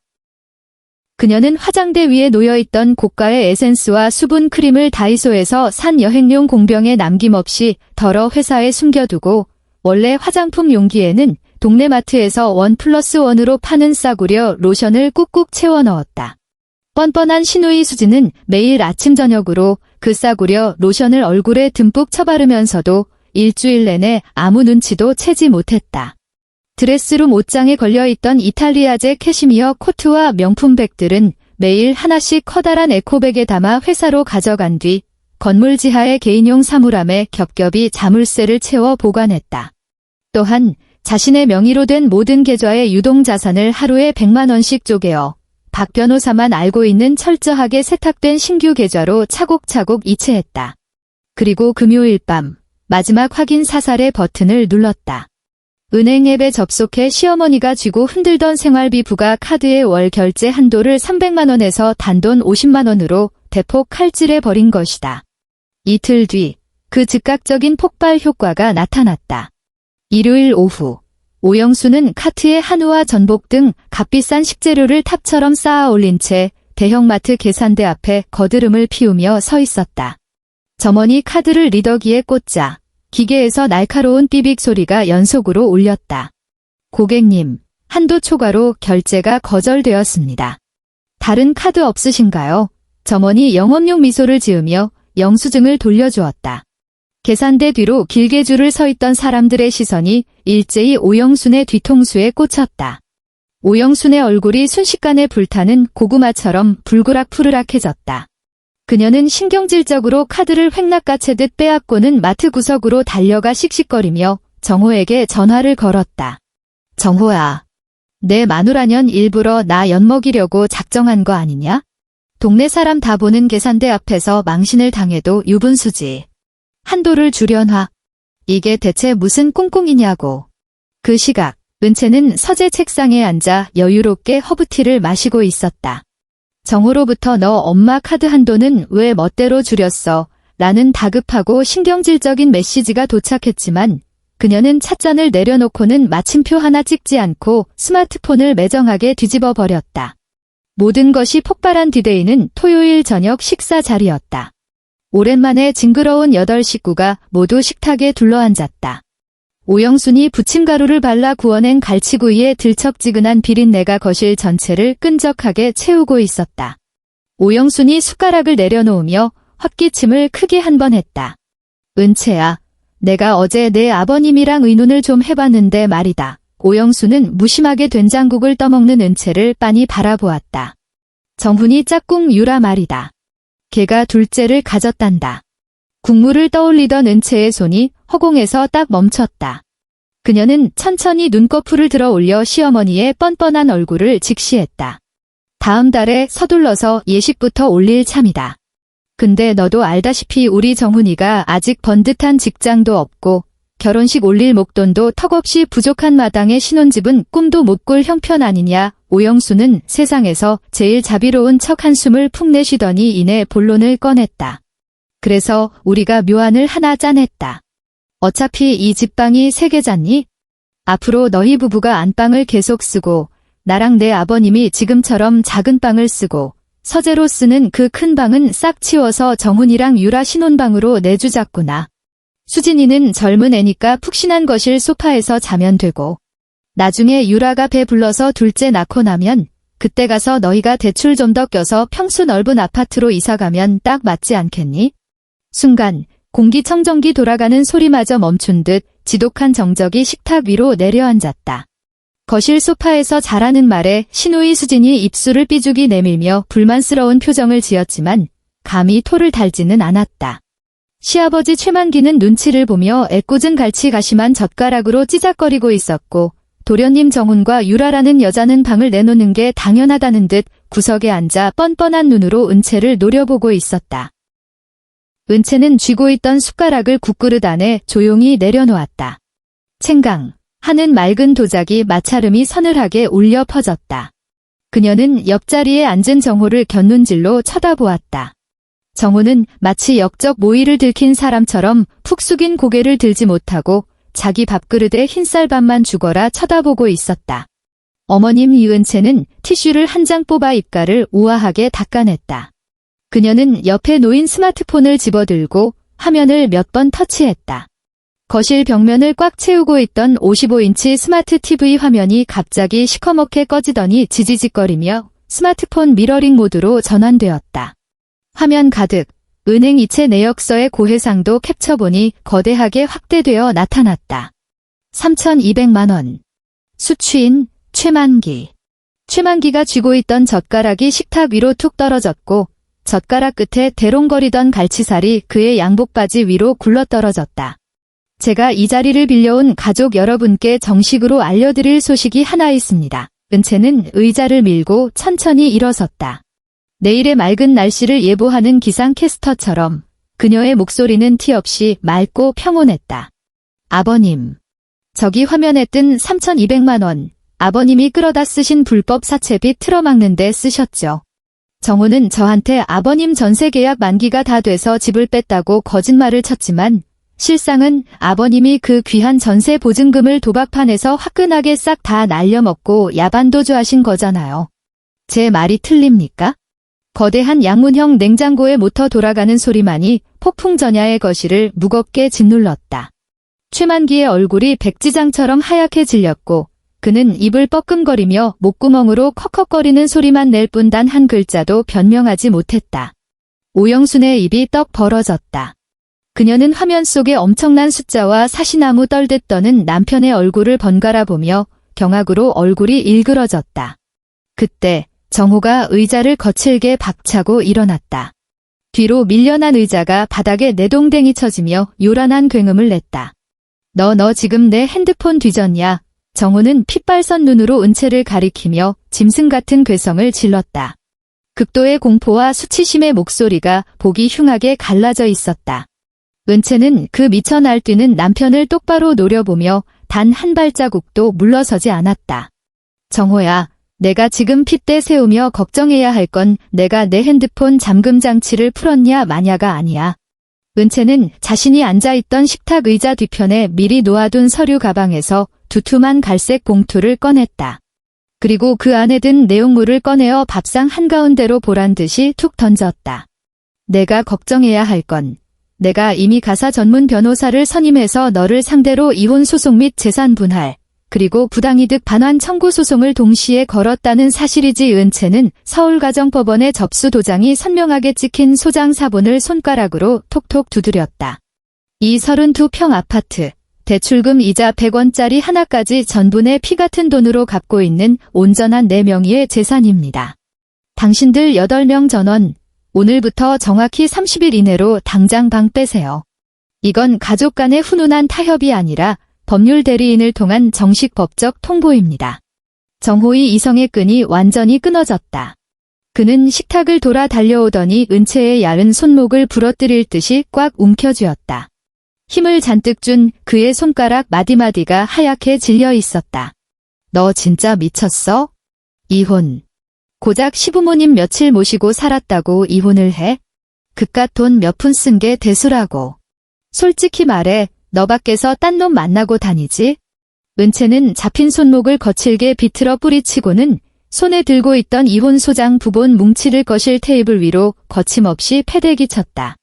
그녀는 화장대 위에 놓여있던 고가의 에센스와 수분 크림을 다이소에서 산 여행용 공병에 남김없이 덜어 회사에 숨겨두고 원래 화장품 용기에는 동네 마트에서 1+1으로 파는 싸구려 로션을 꾹꾹 채워 넣었다. 뻔뻔한 신우이 수지는 매일 아침 저녁으로 그 싸구려 로션을 얼굴에 듬뿍 쳐바르면서도 일주일 내내 아무 눈치도 채지 못했다. 드레스룸 옷장에 걸려있던 이탈리아제 캐시미어 코트와 명품백들은 매일 하나씩 커다란 에코백에 담아 회사로 가져간 뒤 건물 지하의 개인용 사물함에 겹겹이 자물쇠를 채워 보관했다. 또한 자신의 명의로 된 모든 계좌의 유동자산을 하루에 100만 원씩 쪼개어 박 변호사만 알고 있는 철저하게 세탁된 신규 계좌로 차곡차곡 이체했다. 그리고 금요일 밤 마지막 확인 사살의 버튼을 눌렀다. 은행 앱에 접속해 시어머니가 쥐고 흔들던 생활비 부가 카드의 월 결제 한도를 300만 원에서 단돈 50만 원으로 대폭 칼질해버린 것이다. 이틀 뒤 그 즉각적인 폭발 효과가 나타났다. 일요일 오후 오영수는 카트에 한우와 전복 등 값비싼 식재료를 탑처럼 쌓아 올린 채 대형마트 계산대 앞에 거드름을 피우며 서 있었다. 점원이 카드를 리더기에 꽂자 기계에서 날카로운 삐빅 소리가 연속으로 울렸다. 고객님, 한도 초과로 결제가 거절되었습니다. 다른 카드 없으신가요? 점원이 영업용 미소를 지으며 영수증을 돌려주었다. 계산대 뒤로 길게 줄을 서 있던 사람들의 시선이 일제히 오영순의 뒤통수에 꽂혔다. 오영순의 얼굴이 순식간에 불타는 고구마처럼 불그락푸르락해졌다. 그녀는 신경질적으로 카드를 횡락가채듯 빼앗고는 마트 구석으로 달려가 씩씩거리며 정호에게 전화를 걸었다. 정호야, 내 마누라년 일부러 나 엿먹이려고 작정한 거 아니냐? 동네 사람 다 보는 계산대 앞에서 망신을 당해도 유분수지. 한도를 줄여놔. 이게 대체 무슨 꿍꿍이냐고. 그 시각, 은채는 서재 책상에 앉아 여유롭게 허브티를 마시고 있었다. 정호로부터 너 엄마 카드 한도는 왜 멋대로 줄였어? 라는 다급하고 신경질적인 메시지가 도착했지만 그녀는 찻잔을 내려놓고는 마침표 하나 찍지 않고 스마트폰을 매정하게 뒤집어 버렸다. 모든 것이 폭발한 디데이는 토요일 저녁 식사 자리였다. 오랜만에 징그러운 8 식구가 모두 식탁에 둘러앉았다. 오영순이 부침가루를 발라 구워낸 갈치구이의 들쩍지근한 비린내가 거실 전체를 끈적하게 채우고 있었다. 오영순이 숟가락을 내려놓으며 헛기침을 크게 한 번 했다. 은채야, 내가 어제 내 아버님이랑 의논을 좀 해봤는데 말이다. 오영순은 무심하게 된장국을 떠먹는 은채를 빤히 바라보았다. 정훈이 짝꿍 유라 말이다. 걔가 둘째를 가졌단다. 국물을 떠올리던 은채의 손이 허공에서 딱 멈췄다. 그녀는 천천히 눈꺼풀을 들어 올려 시어머니의 뻔뻔한 얼굴을 직시했다. 다음 달에 서둘러서 예식부터 올릴 참이다. 근데 너도 알다시피 우리 정훈이가 아직 번듯한 직장도 없고 결혼식 올릴 목돈도 턱없이 부족한 마당에 신혼집은 꿈도 못 꿀 형편 아니냐. 오영수는 세상에서 제일 자비로운 척 한숨을 푹 내쉬더니 이내 본론을 꺼냈다. 그래서 우리가 묘안을 하나 짜냈다. 어차피 이 집방이 3개잖니? 앞으로 너희 부부가 안방을 계속 쓰고 나랑 내 아버님이 지금처럼 작은 방을 쓰고 서재로 쓰는 그 큰 방은 싹 치워서 정훈이랑 유라 신혼방으로 내주자꾸나. 수진이는 젊은 애니까 푹신한 거실 소파에서 자면 되고 나중에 유라가 배 불러서 둘째 낳고 나면 그때 가서 너희가 대출 좀 더 껴서 평수 넓은 아파트로 이사가면 딱 맞지 않겠니? 순간 공기청정기 돌아가는 소리마저 멈춘 듯 지독한 정적이 식탁 위로 내려앉았다. 거실 소파에서 잘하는 말에 신우이 수진이 입술을 삐죽이 내밀며 불만스러운 표정을 지었지만 감히 토를 달지는 않았다. 시아버지 최만기는 눈치를 보며 애꿎은 갈치 가시만 젓가락으로 찌작거리고 있었고 도련님 정훈과 유라라는 여자는 방을 내놓는 게 당연하다는 듯 구석에 앉아 뻔뻔한 눈으로 은채를 노려보고 있었다. 은채는 쥐고 있던 숟가락을 국그릇 안에 조용히 내려놓았다. 챙강 하는 맑은 도자기 마찰음이 서늘하게 울려 퍼졌다. 그녀는 옆자리에 앉은 정호를 곁눈질로 쳐다보았다. 정호는 마치 역적 모의를 들킨 사람처럼 푹 숙인 고개를 들지 못하고 자기 밥그릇에 흰쌀밥만 죽어라 쳐다보고 있었다. 어머님 이은채는 티슈를 한 장 뽑아 입가를 우아하게 닦아냈다. 그녀는 옆에 놓인 스마트폰을 집어들고 화면을 몇 번 터치했다. 거실 벽면을 꽉 채우고 있던 55인치 스마트 TV 화면이 갑자기 시커멓게 꺼지더니 지지직거리며 스마트폰 미러링 모드로 전환되었다. 화면 가득 은행 이체 내역서의 고해상도 캡처본이 거대하게 확대되어 나타났다. 3,200만 원. 수취인 최만기. 최만기가 쥐고 있던 젓가락이 식탁 위로 툭 떨어졌고 젓가락 끝에 대롱거리던 갈치살이 그의 양복바지 위로 굴러떨어졌다. 제가 이 자리를 빌려온 가족 여러분께 정식으로 알려드릴 소식이 하나 있습니다. 은채는 의자를 밀고 천천히 일어섰다. 내일의 맑은 날씨를 예보하는 기상캐스터처럼 그녀의 목소리는 티 없이 맑고 평온했다. 아버님. 저기 화면에 뜬 3,200만 원. 아버님이 끌어다 쓰신 불법 사채빚 틀어막는 데 쓰셨죠. 정호는 저한테 아버님 전세 계약 만기가 다 돼서 집을 뺐다고 거짓말을 쳤지만 실상은 아버님이 그 귀한 전세 보증금을 도박판에서 화끈하게 싹 다 날려먹고 야반도주하신 거잖아요. 제 말이 틀립니까? 거대한 양문형 냉장고의 모터 돌아가는 소리만이 폭풍전야의 거실을 무겁게 짓눌렀다. 최만기의 얼굴이 백지장처럼 하얗게 질렸고 그는 입을 뻐끔거리며 목구멍으로 컥컥거리는 소리만 낼 뿐 단 한 글자도 변명하지 못했다. 오영순의 입이 떡 벌어졌다. 그녀는 화면 속의 엄청난 숫자와 사시나무 떨듯 떠는 남편의 얼굴을 번갈아 보며 경악으로 얼굴이 일그러졌다. 그때 정호가 의자를 거칠게 박차고 일어났다. 뒤로 밀려난 의자가 바닥에 내동댕이 쳐지며 요란한 굉음을 냈다. 너 지금 내 핸드폰 뒤졌냐? 정호는 핏발선 눈으로 은채를 가리키며 짐승 같은 괴성을 질렀다. 극도의 공포와 수치심의 목소리가 보기 흉하게 갈라져 있었다. 은채는 그 미쳐 날뛰는 남편을 똑바로 노려보며 단 한 발자국도 물러서지 않았다. 정호야, 내가 지금 핏대 세우며 걱정해야 할 건 내가 내 핸드폰 잠금 장치를 풀었냐 마냐가 아니야. 은채는 자신이 앉아있던 식탁 의자 뒤편에 미리 놓아둔 서류 가방에서 두툼한 갈색 봉투를 꺼냈다. 그리고 그 안에 든 내용물을 꺼내어 밥상 한가운데로 보란 듯이 툭 던졌다. 내가 걱정해야 할 건 내가 이미 가사 전문 변호사를 선임해서 너를 상대로 이혼 소송 및 재산 분할, 그리고 부당이득 반환 청구 소송을 동시에 걸었다는 사실이지. 은채는 서울가정법원에 접수 도장이 선명하게 찍힌 소장 사본을 손가락으로 톡톡 두드렸다. 이 32평 아파트, 대출금 이자 100원짜리 하나까지 전부 내 피 같은 돈으로 갚고 있는 온전한 내 명의의 재산입니다. 당신들 8명 전원, 오늘부터 정확히 30일 이내로 당장 방 빼세요. 이건 가족 간의 훈훈한 타협이 아니라 법률 대리인을 통한 정식 법적 통보입니다. 정호의 이성의 끈이 완전히 끊어졌다. 그는 식탁을 돌아 달려오더니 은채의 야른 손목을 부러뜨릴 듯이 꽉 움켜쥐었다. 힘을 잔뜩 준 그의 손가락 마디마디가 하얗게 질려 있었다. 너 진짜 미쳤어? 이혼. 고작 시부모님 며칠 모시고 살았다고 이혼을 해? 그깟 돈 몇 푼 쓴 게 대수라고. 솔직히 말해, 너 밖에서 딴 놈 만나고 다니지? 은채는 잡힌 손목을 거칠게 비틀어 뿌리치고는 손에 들고 있던 이혼 소장 부본 뭉치를 거실 테이블 위로 거침없이 패대기 쳤다.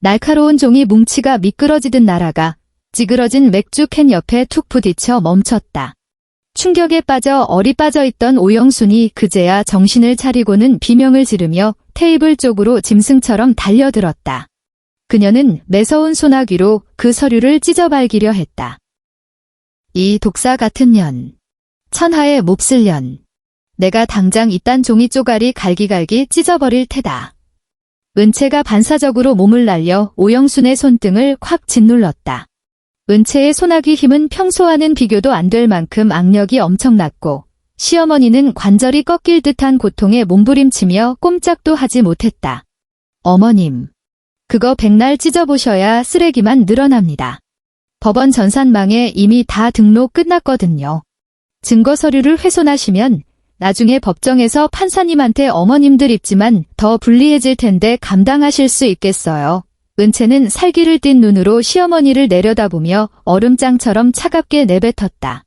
날카로운 종이 뭉치가 미끄러지듯 날아가 찌그러진 맥주 캔 옆에 툭 부딪혀 멈췄다. 충격에 빠져 얼이 빠져있던 오영순이 그제야 정신을 차리고는 비명을 지르며 테이블 쪽으로 짐승처럼 달려들었다. 그녀는 매서운 소나귀로 그 서류를 찢어발기려 했다. 이 독사 같은 년. 천하의 몹쓸 년. 내가 당장 이딴 종이 쪼가리 갈기갈기 찢어버릴 테다. 은채가 반사적으로 몸을 날려 오영순의 손등을 콱 짓눌렀다. 은채의 소나귀 힘은 평소와는 비교도 안 될 만큼 악력이 엄청났고 시어머니는 관절이 꺾일 듯한 고통에 몸부림치며 꼼짝도 하지 못했다. 어머님. 그거 백날 찢어보셔야 쓰레기만 늘어납니다. 법원 전산망에 이미 다 등록 끝났거든요. 증거 서류를 훼손하시면 나중에 법정에서 판사님한테 어머님들 입지만 더 불리해질 텐데 감당하실 수 있겠어요. 은채는 살기를 띤 눈으로 시어머니를 내려다보며 얼음장처럼 차갑게 내뱉었다.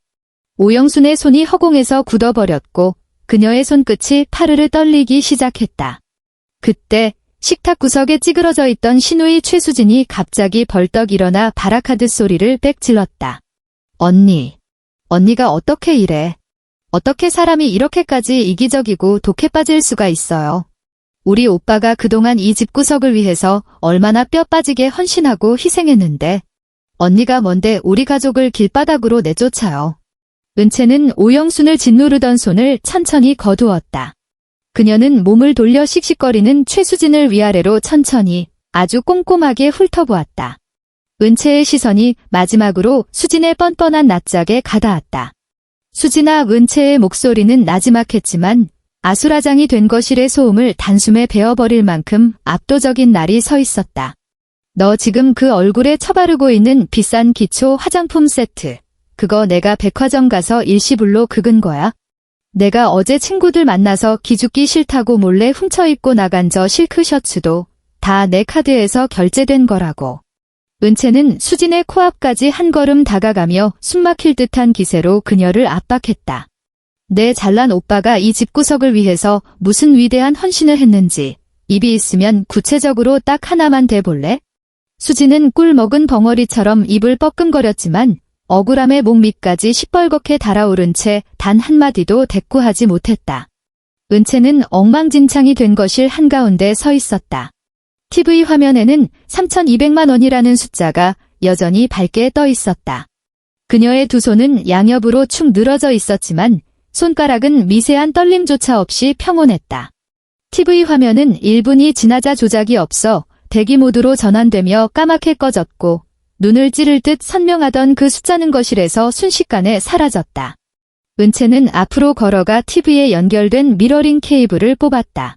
오영순의 손이 허공에서 굳어버렸고 그녀의 손끝이 파르르 떨리기 시작했다. 그때 식탁 구석에 찌그러져 있던 시누이 최수진이 갑자기 벌떡 일어나 발악하듯 소리를 빽 질렀다. 언니가 어떻게 이래? 어떻게 사람이 이렇게까지 이기적이고 독해 빠질 수가 있어요? 우리 오빠가 그동안 이 집구석을 위해서 얼마나 뼈 빠지게 헌신하고 희생했는데 언니가 뭔데 우리 가족을 길바닥으로 내쫓아요. 은채는 오영순을 짓누르던 손을 천천히 거두었다. 그녀는 몸을 돌려 씩씩거리는 최수진을 위아래로 천천히 아주 꼼꼼하게 훑어보았다. 은채의 시선이 마지막으로 수진의 뻔뻔한 낯짝에 가닿았다. 수진아, 은채의 목소리는 나지막했지만 아수라장이 된 거실의 소음을 단숨에 베어버릴 만큼 압도적인 날이 서 있었다. 너 지금 그 얼굴에 쳐바르고 있는 비싼 기초 화장품 세트, 그거 내가 백화점 가서 일시불로 긁은 거야? 내가 어제 친구들 만나서 기죽기 싫다고 몰래 훔쳐 입고 나간 저 실크 셔츠도 다 내 카드에서 결제된 거라고. 은채는 수진의 코앞까지 한 걸음 다가가며 숨막힐 듯한 기세로 그녀를 압박했다. 내 잘난 오빠가 이 집구석을 위해서 무슨 위대한 헌신을 했는지 입이 있으면 구체적으로 딱 하나만 대볼래? 수진은 꿀 먹은 벙어리처럼 입을 뻐끔거렸지만 억울함의 목 밑까지 시뻘겋게 달아오른 채 단 한마디도 대꾸하지 못했다. 은채는 엉망진창이 된 거실 한가운데 서 있었다. TV 화면에는 3,200만 원이라는 숫자가 여전히 밝게 떠 있었다. 그녀의 두 손은 양옆으로 축 늘어져 있었지만 손가락은 미세한 떨림조차 없이 평온했다. TV 화면은 1분이 지나자 조작이 없어 대기 모드로 전환되며 까맣게 꺼졌고 눈을 찌를 듯 선명하던 그 숫자는 거실에서 순식간에 사라졌다. 은채는 앞으로 걸어가 TV에 연결된 미러링 케이블을 뽑았다.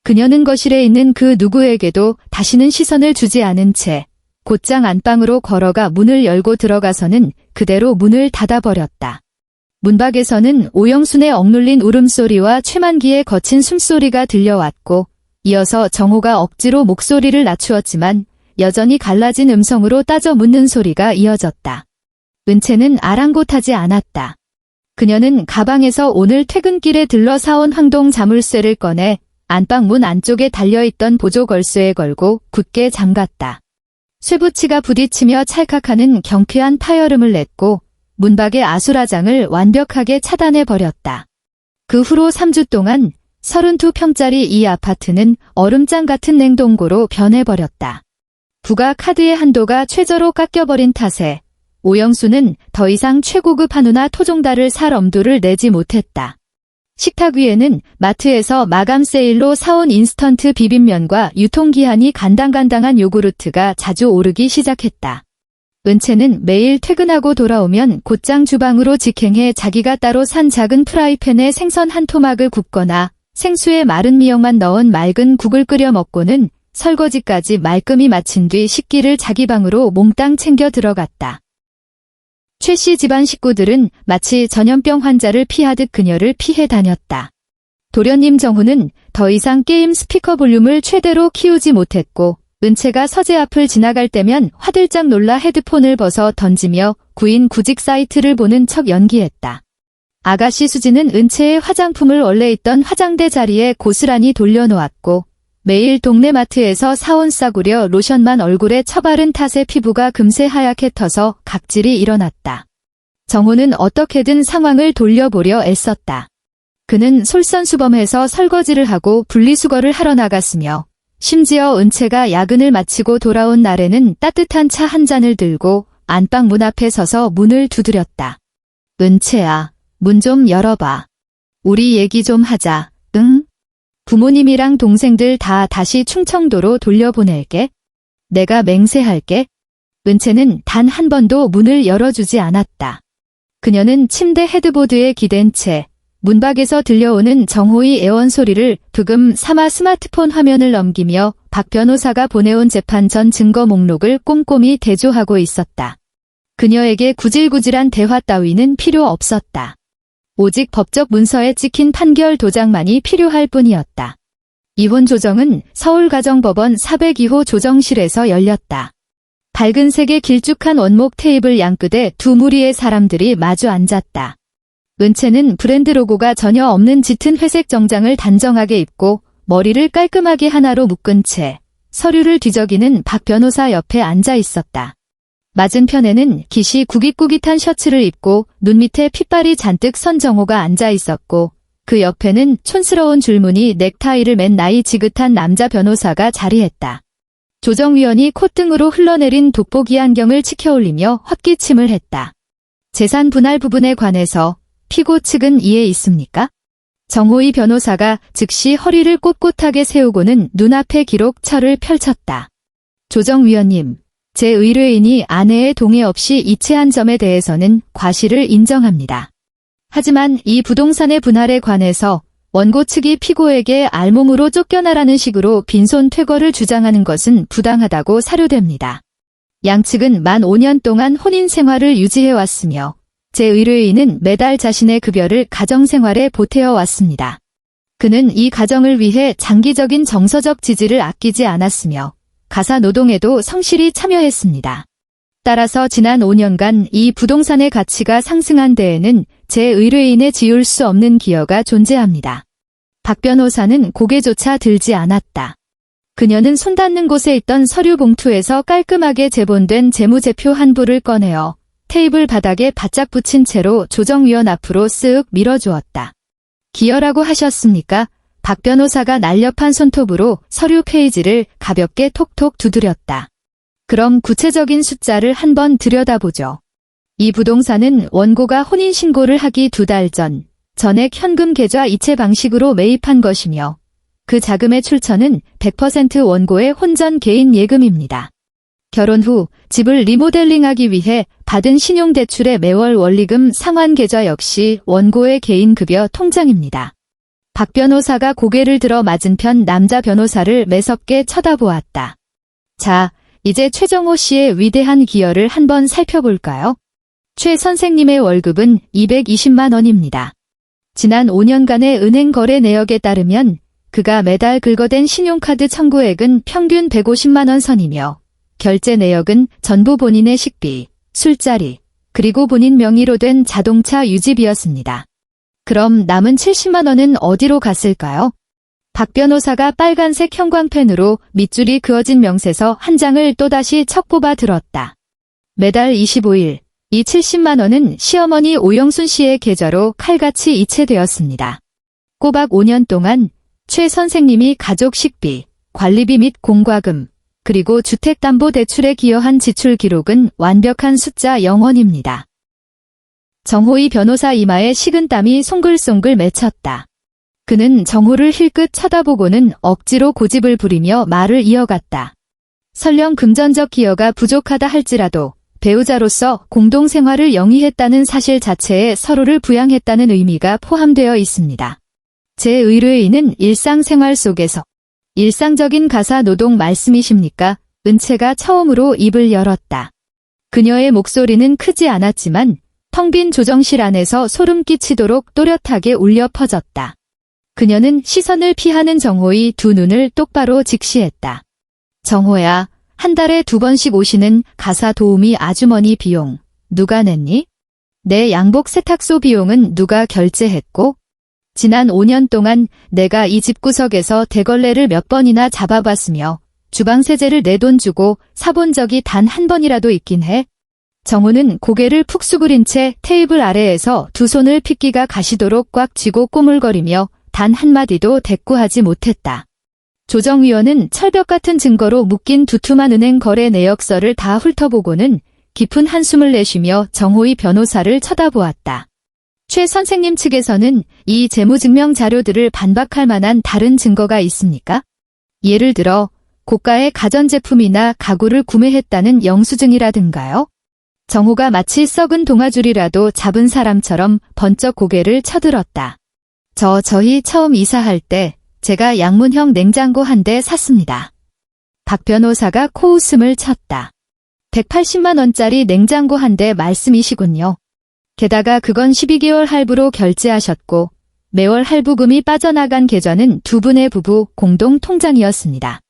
그녀는 거실에 있는 그 누구에게도 다시는 시선을 주지 않은 채 곧장 안방으로 걸어가 문을 열고 들어가서는 그대로 문을 닫아버렸다. 문밖에서는 오영순의 억눌린 울음소리와 최만기의 거친 숨소리가 들려왔고 이어서 정호가 억지로 목소리를 낮추었지만 여전히 갈라진 음성으로 따져 묻는 소리가 이어졌다. 은채는 아랑곳하지 않았다. 그녀는 가방에서 오늘 퇴근길에 들러 사온 황동 자물쇠를 꺼내 안방 문 안쪽에 달려있던 보조 걸쇠에 걸고 굳게 잠갔다. 쇠붙이가 부딪히며 찰칵하는 경쾌한 파열음을 냈고 문밖의 아수라장을 완벽하게 차단해버렸다. 그 후로 3주 동안 32평짜리 이 아파트는 얼음장 같은 냉동고로 변해버렸다. 부가 카드의 한도가 최저로 깎여버린 탓에 오영수는 더 이상 최고급 한우나 토종닭을 살 엄두를 내지 못했다. 식탁 위에는 마트에서 마감 세일로 사온 인스턴트 비빔면과 유통기한이 간당간당한 요구르트가 자주 오르기 시작했다. 은채는 매일 퇴근하고 돌아오면 곧장 주방으로 직행해 자기가 따로 산 작은 프라이팬에 생선 한 토막을 굽거나 생수에 마른 미역만 넣은 맑은 국을 끓여 먹고는 설거지까지 말끔히 마친 뒤 식기를 자기 방으로 몽땅 챙겨 들어갔다. 최 씨 집안 식구들은 마치 전염병 환자를 피하듯 그녀를 피해 다녔다. 도련님 정훈은 더 이상 게임 스피커 볼륨을 최대로 키우지 못했고 은채가 서재 앞을 지나갈 때면 화들짝 놀라 헤드폰을 벗어 던지며 구인 구직 사이트를 보는 척 연기했다. 아가씨 수지는 은채의 화장품을 원래 있던 화장대 자리에 고스란히 돌려놓았고 매일 동네 마트에서 사온 싸구려 로션만 얼굴에 처바른 탓에 피부가 금세 하얗게 터서 각질이 일어났다. 정호는 어떻게든 상황을 돌려보려 애썼다. 그는 솔선수범해서 설거지를 하고 분리수거를 하러 나갔으며 심지어 은채가 야근을 마치고 돌아온 날에는 따뜻한 차 한 잔을 들고 안방 문 앞에 서서 문을 두드렸다. 은채야, 문 좀 열어봐. 우리 얘기 좀 하자, 응? 부모님이랑 동생들 다 다시 충청도로 돌려보낼게. 내가 맹세할게. 은채는 단 한 번도 문을 열어주지 않았다. 그녀는 침대 헤드보드에 기댄 채 문밖에서 들려오는 정호의 애원 소리를 부금 삼아 스마트폰 화면을 넘기며 박 변호사가 보내온 재판 전 증거 목록을 꼼꼼히 대조하고 있었다. 그녀에게 구질구질한 대화 따위는 필요 없었다. 오직 법적 문서에 찍힌 판결 도장만이 필요할 뿐이었다. 이혼 조정은 서울가정법원 402호 조정실에서 열렸다. 밝은색의 길쭉한 원목 테이블 양끝에 두 무리의 사람들이 마주 앉았다. 은채는 브랜드 로고가 전혀 없는 짙은 회색 정장을 단정하게 입고 머리를 깔끔하게 하나로 묶은 채 서류를 뒤적이는 박 변호사 옆에 앉아 있었다. 맞은편에는 깃이 구깃구깃한 셔츠를 입고 눈 밑에 핏발이 잔뜩 선 정호가 앉아 있었고 그 옆에는 촌스러운 줄무늬 넥타이를 맨 나이 지긋한 남자 변호사가 자리했다. 조정위원이 콧등으로 흘러내린 돋보기 안경을 치켜올리며 헛기침을 했다. 재산 분할 부분에 관해서 피고 측은 이해 있습니까? 정호희 변호사가 즉시 허리를 꼿꼿하게 세우고는 눈앞에 기록처를 펼쳤다. 조정위원님, 제 의뢰인이 아내의 동의 없이 이체한 점에 대해서는 과실을 인정합니다. 하지만 이 부동산의 분할에 관해서 원고 측이 피고에게 알몸으로 쫓겨나라는 식으로 빈손 퇴거를 주장하는 것은 부당하다고 사료됩니다. 양측은 만 5년 동안 혼인 생활을 유지해왔으며 제 의뢰인은 매달 자신의 급여를 가정생활에 보태어 왔습니다. 그는 이 가정을 위해 장기적인 정서적 지지를 아끼지 않았으며 가사 노동에도 성실히 참여했습니다. 따라서 지난 5년간 이 부동산의 가치가 상승한 데에는 제 의뢰인의 지울 수 없는 기여가 존재합니다. 박 변호사는 고개조차 들지 않았다. 그녀는 손 닿는 곳에 있던 서류 봉투에서 깔끔하게 제본된 재무제표 한 부를 꺼내어 테이블 바닥에 바짝 붙인 채로 조정위원 앞으로 쓱 밀어주었다. 기여라고 하셨습니까? 박 변호사가 날렵한 손톱으로 서류 페이지를 가볍게 톡톡 두드렸다. 그럼 구체적인 숫자를 한번 들여다보죠. 이 부동산은 원고가 혼인신고를 하기 2달 전 전액 현금 계좌 이체 방식으로 매입한 것이며 그 자금의 출처는 100% 원고의 혼전 개인 예금입니다. 결혼 후 집을 리모델링하기 위해 받은 신용대출의 매월 원리금 상환 계좌 역시 원고의 개인 급여 통장입니다. 박 변호사가 고개를 들어 맞은편 남자 변호사를 매섭게 쳐다보았다. 자, 이제 최정호 씨의 위대한 기여를 한번 살펴볼까요? 최 선생님의 월급은 220만 원입니다. 지난 5년간의 은행 거래 내역에 따르면 그가 매달 긁어댄 신용카드 청구액은 평균 150만 원 선이며 결제 내역은 전부 본인의 식비, 술자리, 그리고 본인 명의로 된 자동차 유지비였습니다. 그럼 남은 70만 원은 어디로 갔을까요? 박 변호사가 빨간색 형광펜으로 밑줄이 그어진 명세서 한 장을 또다시 척 뽑아 들었다. 매달 25일, 이 70만 원은 시어머니 오영순 씨의 계좌로 칼같이 이체되었습니다. 꼬박 5년 동안 최 선생님이 가족 식비, 관리비 및 공과금, 그리고 주택담보대출에 기여한 지출 기록은 완벽한 숫자 0원입니다. 정호희 변호사 이마에 식은땀이 송글송글 맺혔다. 그는 정호를 힐끗 쳐다보고는 억지로 고집을 부리며 말을 이어갔다. 설령 금전적 기여가 부족하다 할지라도 배우자로서 공동생활을 영위했다는 사실 자체에 서로를 부양했다는 의미가 포함되어 있습니다. 제 의뢰인은 일상생활 속에서 일상적인 가사 노동 말씀이십니까? 은채가 처음으로 입을 열었다. 그녀의 목소리는 크지 않았지만 텅 빈 조정실 안에서 소름 끼치도록 또렷하게 울려 퍼졌다. 그녀는 시선을 피하는 정호의 두 눈을 똑바로 직시했다. 정호야, 한 달에 2번씩 오시는 가사 도우미 아주머니 비용 누가 냈니? 내 양복 세탁소 비용은 누가 결제했고? 지난 5년 동안 내가 이 집구석에서 대걸레를 몇 번이나 잡아봤으며 주방 세제를 내 돈 주고 사본 적이 단 한 번이라도 있긴 해? 정호는 고개를 푹 수그린 채 테이블 아래에서 두 손을 핏기가 가시도록 꽉 쥐고 꼬물거리며 단 한마디도 대꾸하지 못했다. 조정위원은 철벽 같은 증거로 묶인 두툼한 은행 거래 내역서를 다 훑어보고는 깊은 한숨을 내쉬며 정호희 변호사를 쳐다보았다. 최 선생님 측에서는 이 재무증명 자료들을 반박할 만한 다른 증거가 있습니까? 예를 들어 고가의 가전제품이나 가구를 구매했다는 영수증이라든가요? 정호가 마치 썩은 동아줄이라도 잡은 사람처럼 번쩍 고개를 쳐들었다. 저희 처음 이사할 때 제가 양문형 냉장고 한 대 샀습니다. 박 변호사가 코웃음을 쳤다. 180만 원짜리 냉장고 한 대 말씀이시군요. 게다가 그건 12개월 할부로 결제하셨고 매월 할부금이 빠져나간 계좌는 두 분의 부부 공동 통장이었습니다.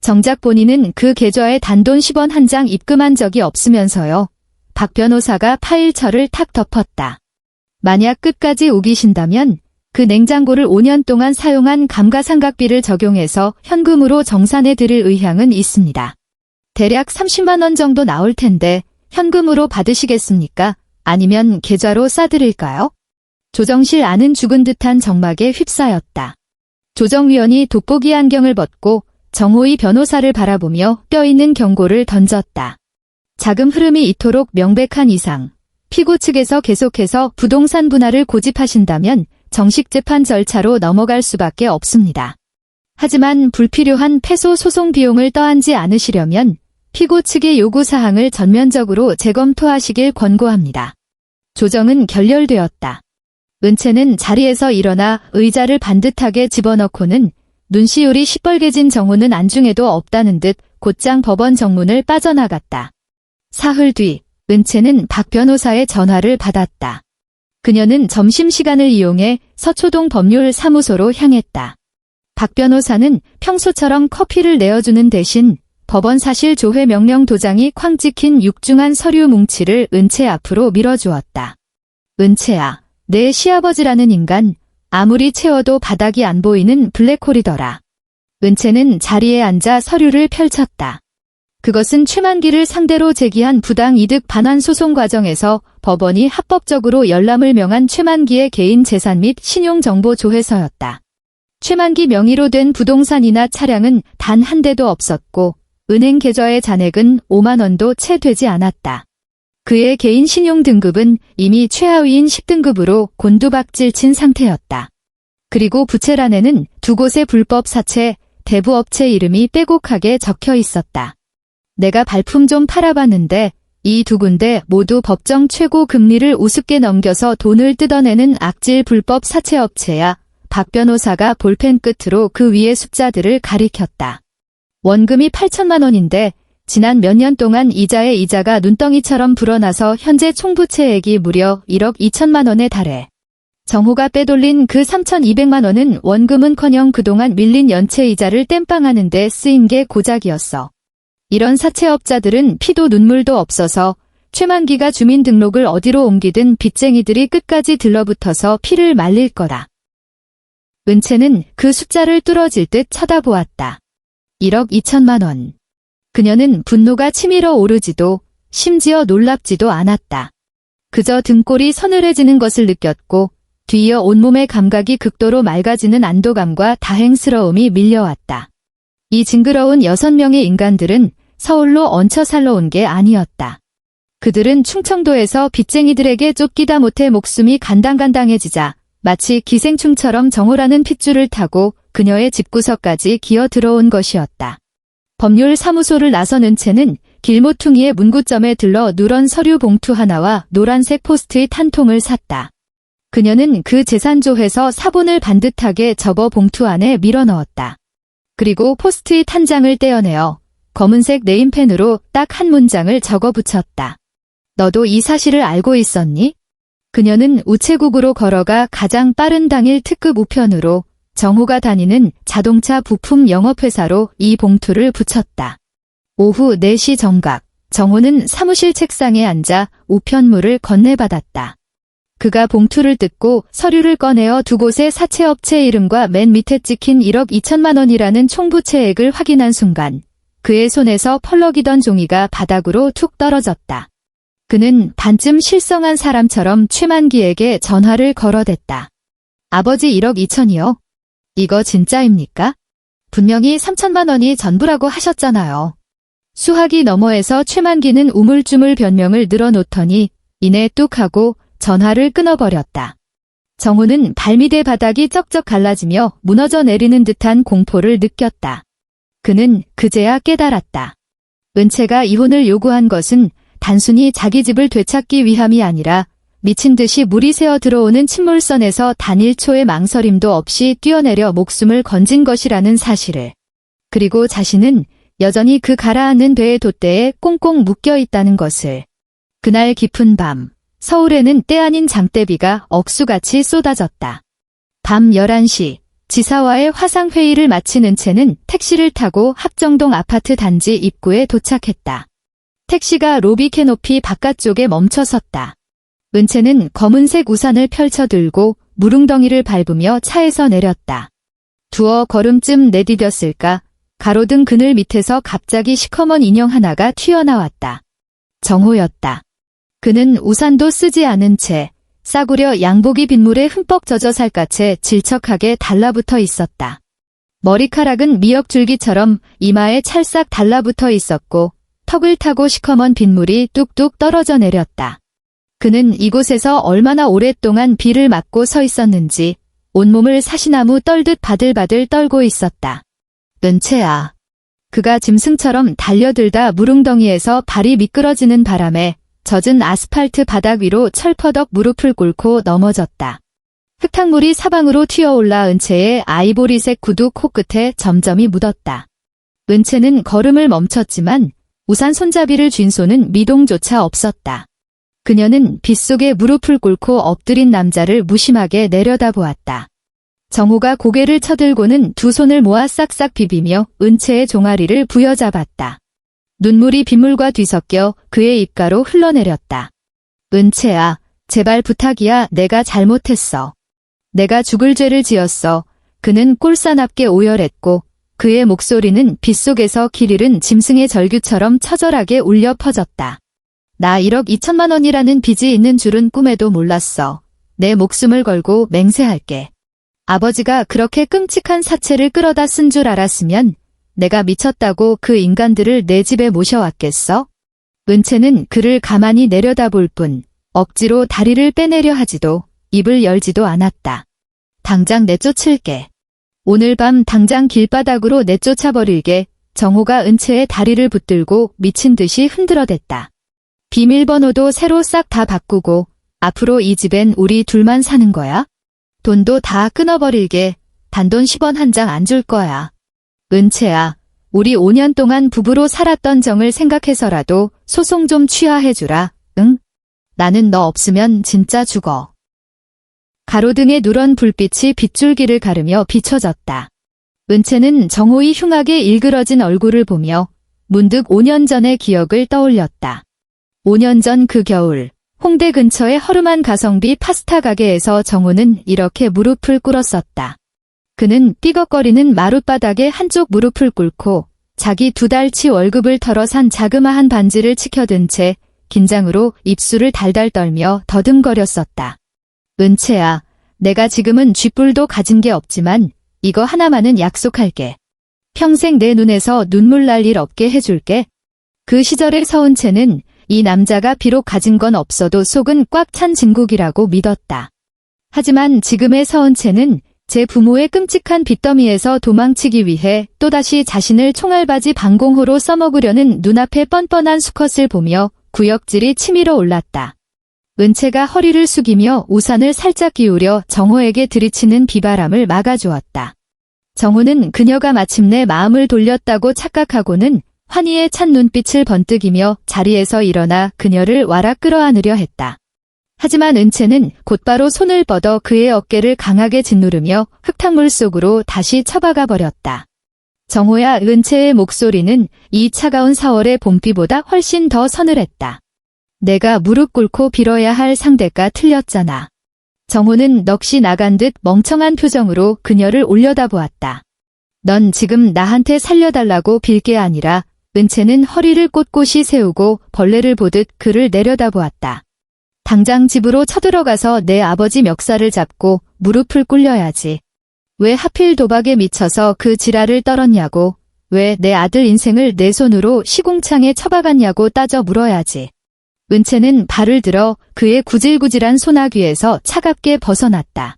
정작 본인은 그 계좌에 단돈 10원 한 장 입금한 적이 없으면서요. 박 변호사가 파일처를 탁 덮었다. 만약 끝까지 우기신다면 그 냉장고를 5년 동안 사용한 감가상각비를 적용해서 현금으로 정산해 드릴 의향은 있습니다. 대략 30만 원 정도 나올 텐데 현금으로 받으시겠습니까? 아니면 계좌로 싸드릴까요? 조정실 안은 죽은 듯한 정막에 휩싸였다. 조정위원이 돋보기 안경을 벗고 정호희 변호사를 바라보며 뼈있는 경고를 던졌다. 자금 흐름이 이토록 명백한 이상 피고 측에서 계속해서 부동산 분할을 고집하신다면 정식 재판 절차로 넘어갈 수밖에 없습니다. 하지만 불필요한 패소 소송 비용을 떠안지 않으시려면 피고 측의 요구사항을 전면적으로 재검토하시길 권고합니다. 조정은 결렬되었다. 은채는 자리에서 일어나 의자를 반듯하게 집어넣고는 눈시울이 시뻘개진 정호는 안중에도 없다는 듯 곧장 법원 정문을 빠져나갔다. 사흘 뒤 은채는 박 변호사의 전화를 받았다. 그녀는 점심시간을 이용해 서초동 법률사무소로 향했다. 박 변호사는 평소처럼 커피를 내어주는 대신 법원 사실 조회 명령 도장이 쾅 찍힌 육중한 서류 뭉치를 은채 앞으로 밀어주었다. 은채야, 내 시아버지라는 인간 아무리 채워도 바닥이 안 보이는 블랙홀이더라. 은채는 자리에 앉아 서류를 펼쳤다. 그것은 최만기를 상대로 제기한 부당이득 반환 소송 과정에서 법원이 합법적으로 열람을 명한 최만기의 개인 재산 및 신용정보 조회서였다. 최만기 명의로 된 부동산이나 차량은 단 한 대도 없었고 은행 계좌의 잔액은 5만 원도 채 되지 않았다. 그의 개인 신용 등급은 이미 최하위인 10등급으로 곤두박질 친 상태였다. 그리고 부채란에는 두 곳의 불법 사채, 대부업체 이름이 빼곡하게 적혀 있었다. 내가 발품 좀 팔아봤는데 이 두 군데 모두 법정 최고 금리를 우습게 넘겨서 돈을 뜯어내는 악질 불법 사채업체야. 박 변호사가 볼펜 끝으로 그 위의 숫자들을 가리켰다. 원금이 8천만 원인데 지난 몇 년 동안 이자의 이자가 눈덩이처럼 불어나서 현재 총부채액이 무려 1억 2천만 원에 달해. 정호가 빼돌린 그 3,200만 원은 원금은커녕 그동안 밀린 연체 이자를 땜빵하는 데 쓰인 게 고작이었어. 이런 사채업자들은 피도 눈물도 없어서 최만기가 주민등록을 어디로 옮기든 빚쟁이들이 끝까지 들러붙어서 피를 말릴 거다. 은채는 그 숫자를 뚫어질 듯 쳐다보았다. 1억 2천만 원. 그녀는 분노가 치밀어 오르지도 심지어 놀랍지도 않았다. 그저 등골이 서늘해지는 것을 느꼈고 뒤이어 온몸의 감각이 극도로 맑아지는 안도감과 다행스러움이 밀려왔다. 이 징그러운 6명의 인간들은 서울로 얹혀 살러 온 게 아니었다. 그들은 충청도에서 빚쟁이들에게 쫓기다 못해 목숨이 간당간당해지자 마치 기생충처럼 정호라는 핏줄을 타고 그녀의 집구석까지 기어 들어온 것이었다. 법률사무소를 나선 은채는 길모퉁이의 문구점에 들러 누런 서류 봉투 하나와 노란색 포스트잇 한 통을 샀다. 그녀는 그 재산조회서 사본을 반듯하게 접어 봉투 안에 밀어넣었다. 그리고 포스트잇 한 장을 떼어내어 검은색 네임펜으로 딱 한 문장을 적어 붙였다. 너도 이 사실을 알고 있었니? 그녀는 우체국으로 걸어가 가장 빠른 당일 특급 우편으로 정호가 다니는 자동차 부품 영업회사로 이 봉투를 붙였다. 오후 4시 정각, 정호는 사무실 책상에 앉아 우편물을 건네받았다. 그가 봉투를 뜯고 서류를 꺼내어 두 곳의 사채업체 이름과 맨 밑에 찍힌 1억 2천만 원이라는 총부채액을 확인한 순간 그의 손에서 펄럭이던 종이가 바닥으로 툭 떨어졌다. 그는 반쯤 실성한 사람처럼 최만기에게 전화를 걸어댔다. 아버지 1억 2천이요? 이거 진짜입니까? 분명히 3천만 원이 전부라고 하셨잖아요. 수화기 너머에서 최만기는 우물쭈물 변명을 늘어놓더니 이내 뚝 하고 전화를 끊어버렸다. 정호는 발밑의 바닥이 쩍쩍 갈라지며 무너져 내리는 듯한 공포를 느꼈다. 그는 그제야 깨달았다. 은채가 이혼을 요구한 것은 단순히 자기 집을 되찾기 위함이 아니라 미친 듯이 물이 새어 들어오는 침몰선에서 단 1초의 망설임도 없이 뛰어내려 목숨을 건진 것이라는 사실을. 그리고 자신은 여전히 그 가라앉는 배의 돛대에 꽁꽁 묶여 있다는 것을. 그날 깊은 밤, 서울에는 때 아닌 장대비가 억수같이 쏟아졌다. 밤 11시, 지사와의 화상회의를 마친 은채는 택시를 타고 합정동 아파트 단지 입구에 도착했다. 택시가 로비 캐노피 바깥쪽에 멈춰섰다. 은채는 검은색 우산을 펼쳐 들고 무릉덩이를 밟으며 차에서 내렸다. 두어 걸음쯤 내디뎠을까 가로등 그늘 밑에서 갑자기 시커먼 인형 하나가 튀어나왔다. 정호였다. 그는 우산도 쓰지 않은 채 싸구려 양복이 빗물에 흠뻑 젖어 살갗에 질척하게 달라붙어 있었다. 머리카락은 미역줄기처럼 이마에 찰싹 달라붙어 있었고 턱을 타고 시커먼 빗물이 뚝뚝 떨어져 내렸다. 그는 이곳에서 얼마나 오랫동안 비를 맞고 서 있었는지 온몸을 사시나무 떨듯 바들바들 떨고 있었다. 은채야. 그가 짐승처럼 달려들다 무릉덩이에서 발이 미끄러지는 바람에 젖은 아스팔트 바닥 위로 철퍼덕 무릎을 꿇고 넘어졌다. 흙탕물이 사방으로 튀어올라 은채의 아이보리색 구두 코끝에 점점이 묻었다. 은채는 걸음을 멈췄지만 우산 손잡이를 쥔 손은 미동조차 없었다. 그녀는 빗속에 무릎을 꿇고 엎드린 남자를 무심하게 내려다보았다. 정호가 고개를 쳐들고는 두 손을 모아 싹싹 비비며 은채의 종아리를 부여잡았다. 눈물이 빗물과 뒤섞여 그의 입가로 흘러내렸다. 은채야, 제발 부탁이야. 내가 잘못했어. 내가 죽을 죄를 지었어. 그는 꼴사납게 오열했고 그의 목소리는 빗속에서 길 잃은 짐승의 절규처럼 처절하게 울려 퍼졌다. 나 1억 2천만 원이라는 빚이 있는 줄은 꿈에도 몰랐어. 내 목숨을 걸고 맹세할게. 아버지가 그렇게 끔찍한 사체를 끌어다 쓴 줄 알았으면 내가 미쳤다고 그 인간들을 내 집에 모셔왔겠어? 은채는 그를 가만히 내려다볼 뿐 억지로 다리를 빼내려 하지도 입을 열지도 않았다. 당장 내쫓을게. 오늘 밤 당장 길바닥으로 내쫓아버릴게. 정호가 은채의 다리를 붙들고 미친 듯이 흔들어댔다. 비밀번호도 새로 싹 다 바꾸고 앞으로 이 집엔 우리 둘만 사는 거야? 돈도 다 끊어버릴게. 단돈 10원 한 장 안 줄 거야. 은채야, 우리 5년 동안 부부로 살았던 정을 생각해서라도 소송 좀 취하해주라. 응? 나는 너 없으면 진짜 죽어. 가로등의 누런 불빛이 빗줄기를 가르며 비춰졌다. 은채는 정호의 흉하게 일그러진 얼굴을 보며 문득 5년 전의 기억을 떠올렸다. 5년 전 그 겨울, 홍대 근처의 허름한 가성비 파스타 가게에서 정호는 이렇게 무릎을 꿇었었다. 그는 삐걱거리는 마룻바닥에 한쪽 무릎을 꿇고 자기 2달치 월급을 털어 산 자그마한 반지를 치켜든 채 긴장으로 입술을 달달 떨며 더듬거렸었다. 은채야, 내가 지금은 쥐뿔도 가진 게 없지만 이거 하나만은 약속할게. 평생 내 눈에서 눈물 날 일 없게 해줄게. 그 시절의 서은채는 이 남자가 비록 가진 건 없어도 속은 꽉 찬 진국이라고 믿었다. 하지만 지금의 서은채는 제 부모의 끔찍한 빚더미에서 도망치기 위해 또다시 자신을 총알바지 방공호로 써먹으려는 눈앞의 뻔뻔한 수컷을 보며 구역질이 치밀어 올랐다. 은채가 허리를 숙이며 우산을 살짝 기울여 정호에게 들이치는 비바람을 막아주었다. 정호는 그녀가 마침내 마음을 돌렸다고 착각하고는 환희에 찬 눈빛을 번뜩이며 자리에서 일어나 그녀를 와락 끌어안으려 했다. 하지만 은채는 곧바로 손을 뻗어 그의 어깨를 강하게 짓누르며 흙탕물 속으로 다시 처박아 버렸다. 정호야, 은채의 목소리는 이 차가운 4월의 봄비보다 훨씬 더 서늘했다. 내가 무릎 꿇고 빌어야 할 상대가 틀렸잖아. 정호는 넋이 나간 듯 멍청한 표정으로 그녀를 올려다보았다. 넌 지금 나한테 살려달라고 빌 게 아니라. 은채는 허리를 꼿꼿이 세우고 벌레를 보듯 그를 내려다보았다. 당장 집으로 쳐들어가서 내 아버지 멱살을 잡고 무릎을 꿇려야지. 왜 하필 도박에 미쳐서 그 지랄을 떨었냐고, 왜 내 아들 인생을 내 손으로 시궁창에 처박았냐고 따져 물어야지. 은채는 발을 들어 그의 구질구질한 소나귀에서 차갑게 벗어났다.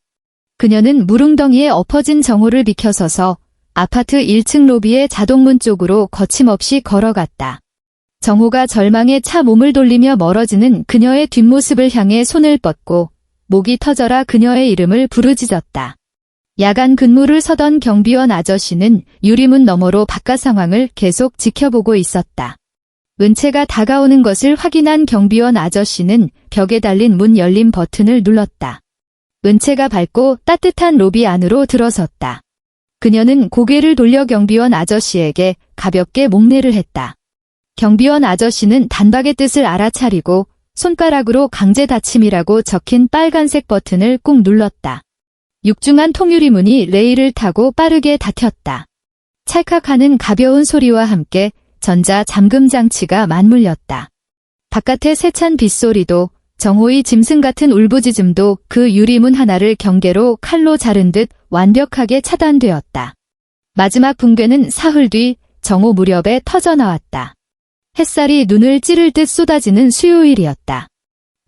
그녀는 무릉덩이에 엎어진 정호를 비켜서서 아파트 1층 로비의 자동문 쪽으로 거침없이 걸어갔다. 정호가 절망에 차 몸을 돌리며 멀어지는 그녀의 뒷모습을 향해 손을 뻗고 목이 터져라 그녀의 이름을 부르짖었다. 야간 근무를 서던 경비원 아저씨는 유리문 너머로 바깥 상황을 계속 지켜보고 있었다. 은채가 다가오는 것을 확인한 경비원 아저씨는 벽에 달린 문 열림 버튼을 눌렀다. 은채가 밝고 따뜻한 로비 안으로 들어섰다. 그녀는 고개를 돌려 경비원 아저씨에게 가볍게 목례를 했다. 경비원 아저씨는 단박의 뜻을 알아차리고 손가락으로 강제 닫힘이라고 적힌 빨간색 버튼을 꾹 눌렀다. 육중한 통유리문이 레일을 타고 빠르게 닫혔다. 찰칵하는 가벼운 소리와 함께 전자 잠금 장치가 맞물렸다. 바깥의 세찬 빗소리도 정호의 짐승 같은 울부짖음도 그 유리문 하나를 경계로 칼로 자른 듯 완벽하게 차단되었다. 마지막 붕괴는 사흘 뒤 정오 무렵에 터져나왔다. 햇살이 눈을 찌를 듯 쏟아지는 수요일이었다.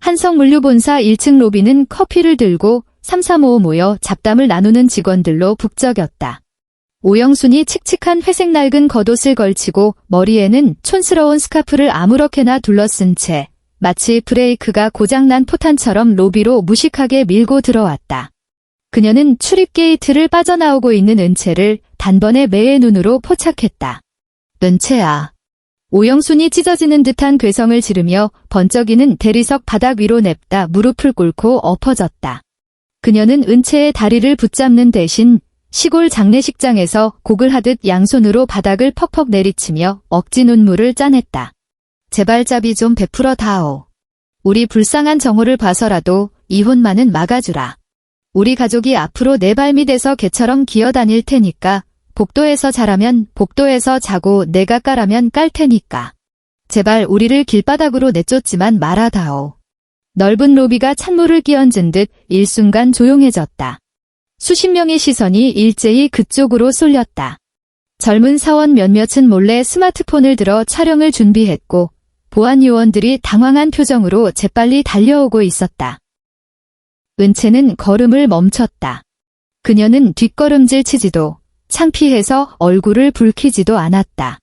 한성물류본사 1층 로비는 커피를 들고 335 모여 잡담을 나누는 직원들로 북적였다. 오영순이 칙칙한 회색 낡은 겉옷을 걸치고 머리에는 촌스러운 스카프를 아무렇게나 둘러쓴 채 마치 브레이크가 고장난 포탄처럼 로비로 무식하게 밀고 들어왔다. 그녀는 출입 게이트를 빠져나오고 있는 은채를 단번에 매의 눈으로 포착했다. 은채야. 오영순이 찢어지는 듯한 괴성을 지르며 번쩍이는 대리석 바닥 위로 냅다 무릎을 꿇고 엎어졌다. 그녀는 은채의 다리를 붙잡는 대신 시골 장례식장에서 곡을 하듯 양손으로 바닥을 퍽퍽 내리치며 억지 눈물을 짜냈다. 제발잡이 좀 베풀어 다오. 우리 불쌍한 정호를 봐서라도 이혼만은 막아주라. 우리 가족이 앞으로 내 발밑에서 개처럼 기어다닐 테니까 복도에서 자라면 복도에서 자고 내가 까라면 깔 테니까. 제발 우리를 길바닥으로 내쫓지만 말아다오. 넓은 로비가 찬물을 끼얹은 듯 일순간 조용해졌다. 수십 명의 시선이 일제히 그쪽으로 쏠렸다. 젊은 사원 몇몇은 몰래 스마트폰을 들어 촬영을 준비했고 보안 요원들이 당황한 표정으로 재빨리 달려오고 있었다. 은채는 걸음을 멈췄다. 그녀는 뒷걸음질 치지도 창피해서 얼굴을 붉히지도 않았다.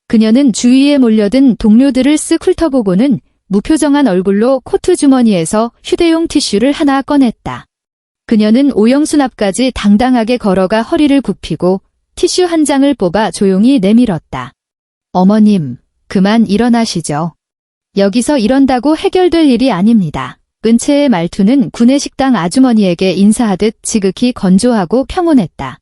그녀는 주위에 몰려든 동료들을 쓱 훑어보고는 무표정한 얼굴로 코트 주머니에서 휴대용 티슈를 하나 꺼냈다. 그녀는 오영순 앞까지 당당하게 걸어가 허리를 굽히고 티슈 한 장을 뽑아 조용히 내밀었다. 어머님, 그만 일어나시죠. 여기서 이런다고 해결될 일이 아닙니다. 은채의 말투는 구내식당 아주머니에게 인사하듯 지극히 건조하고 평온했다.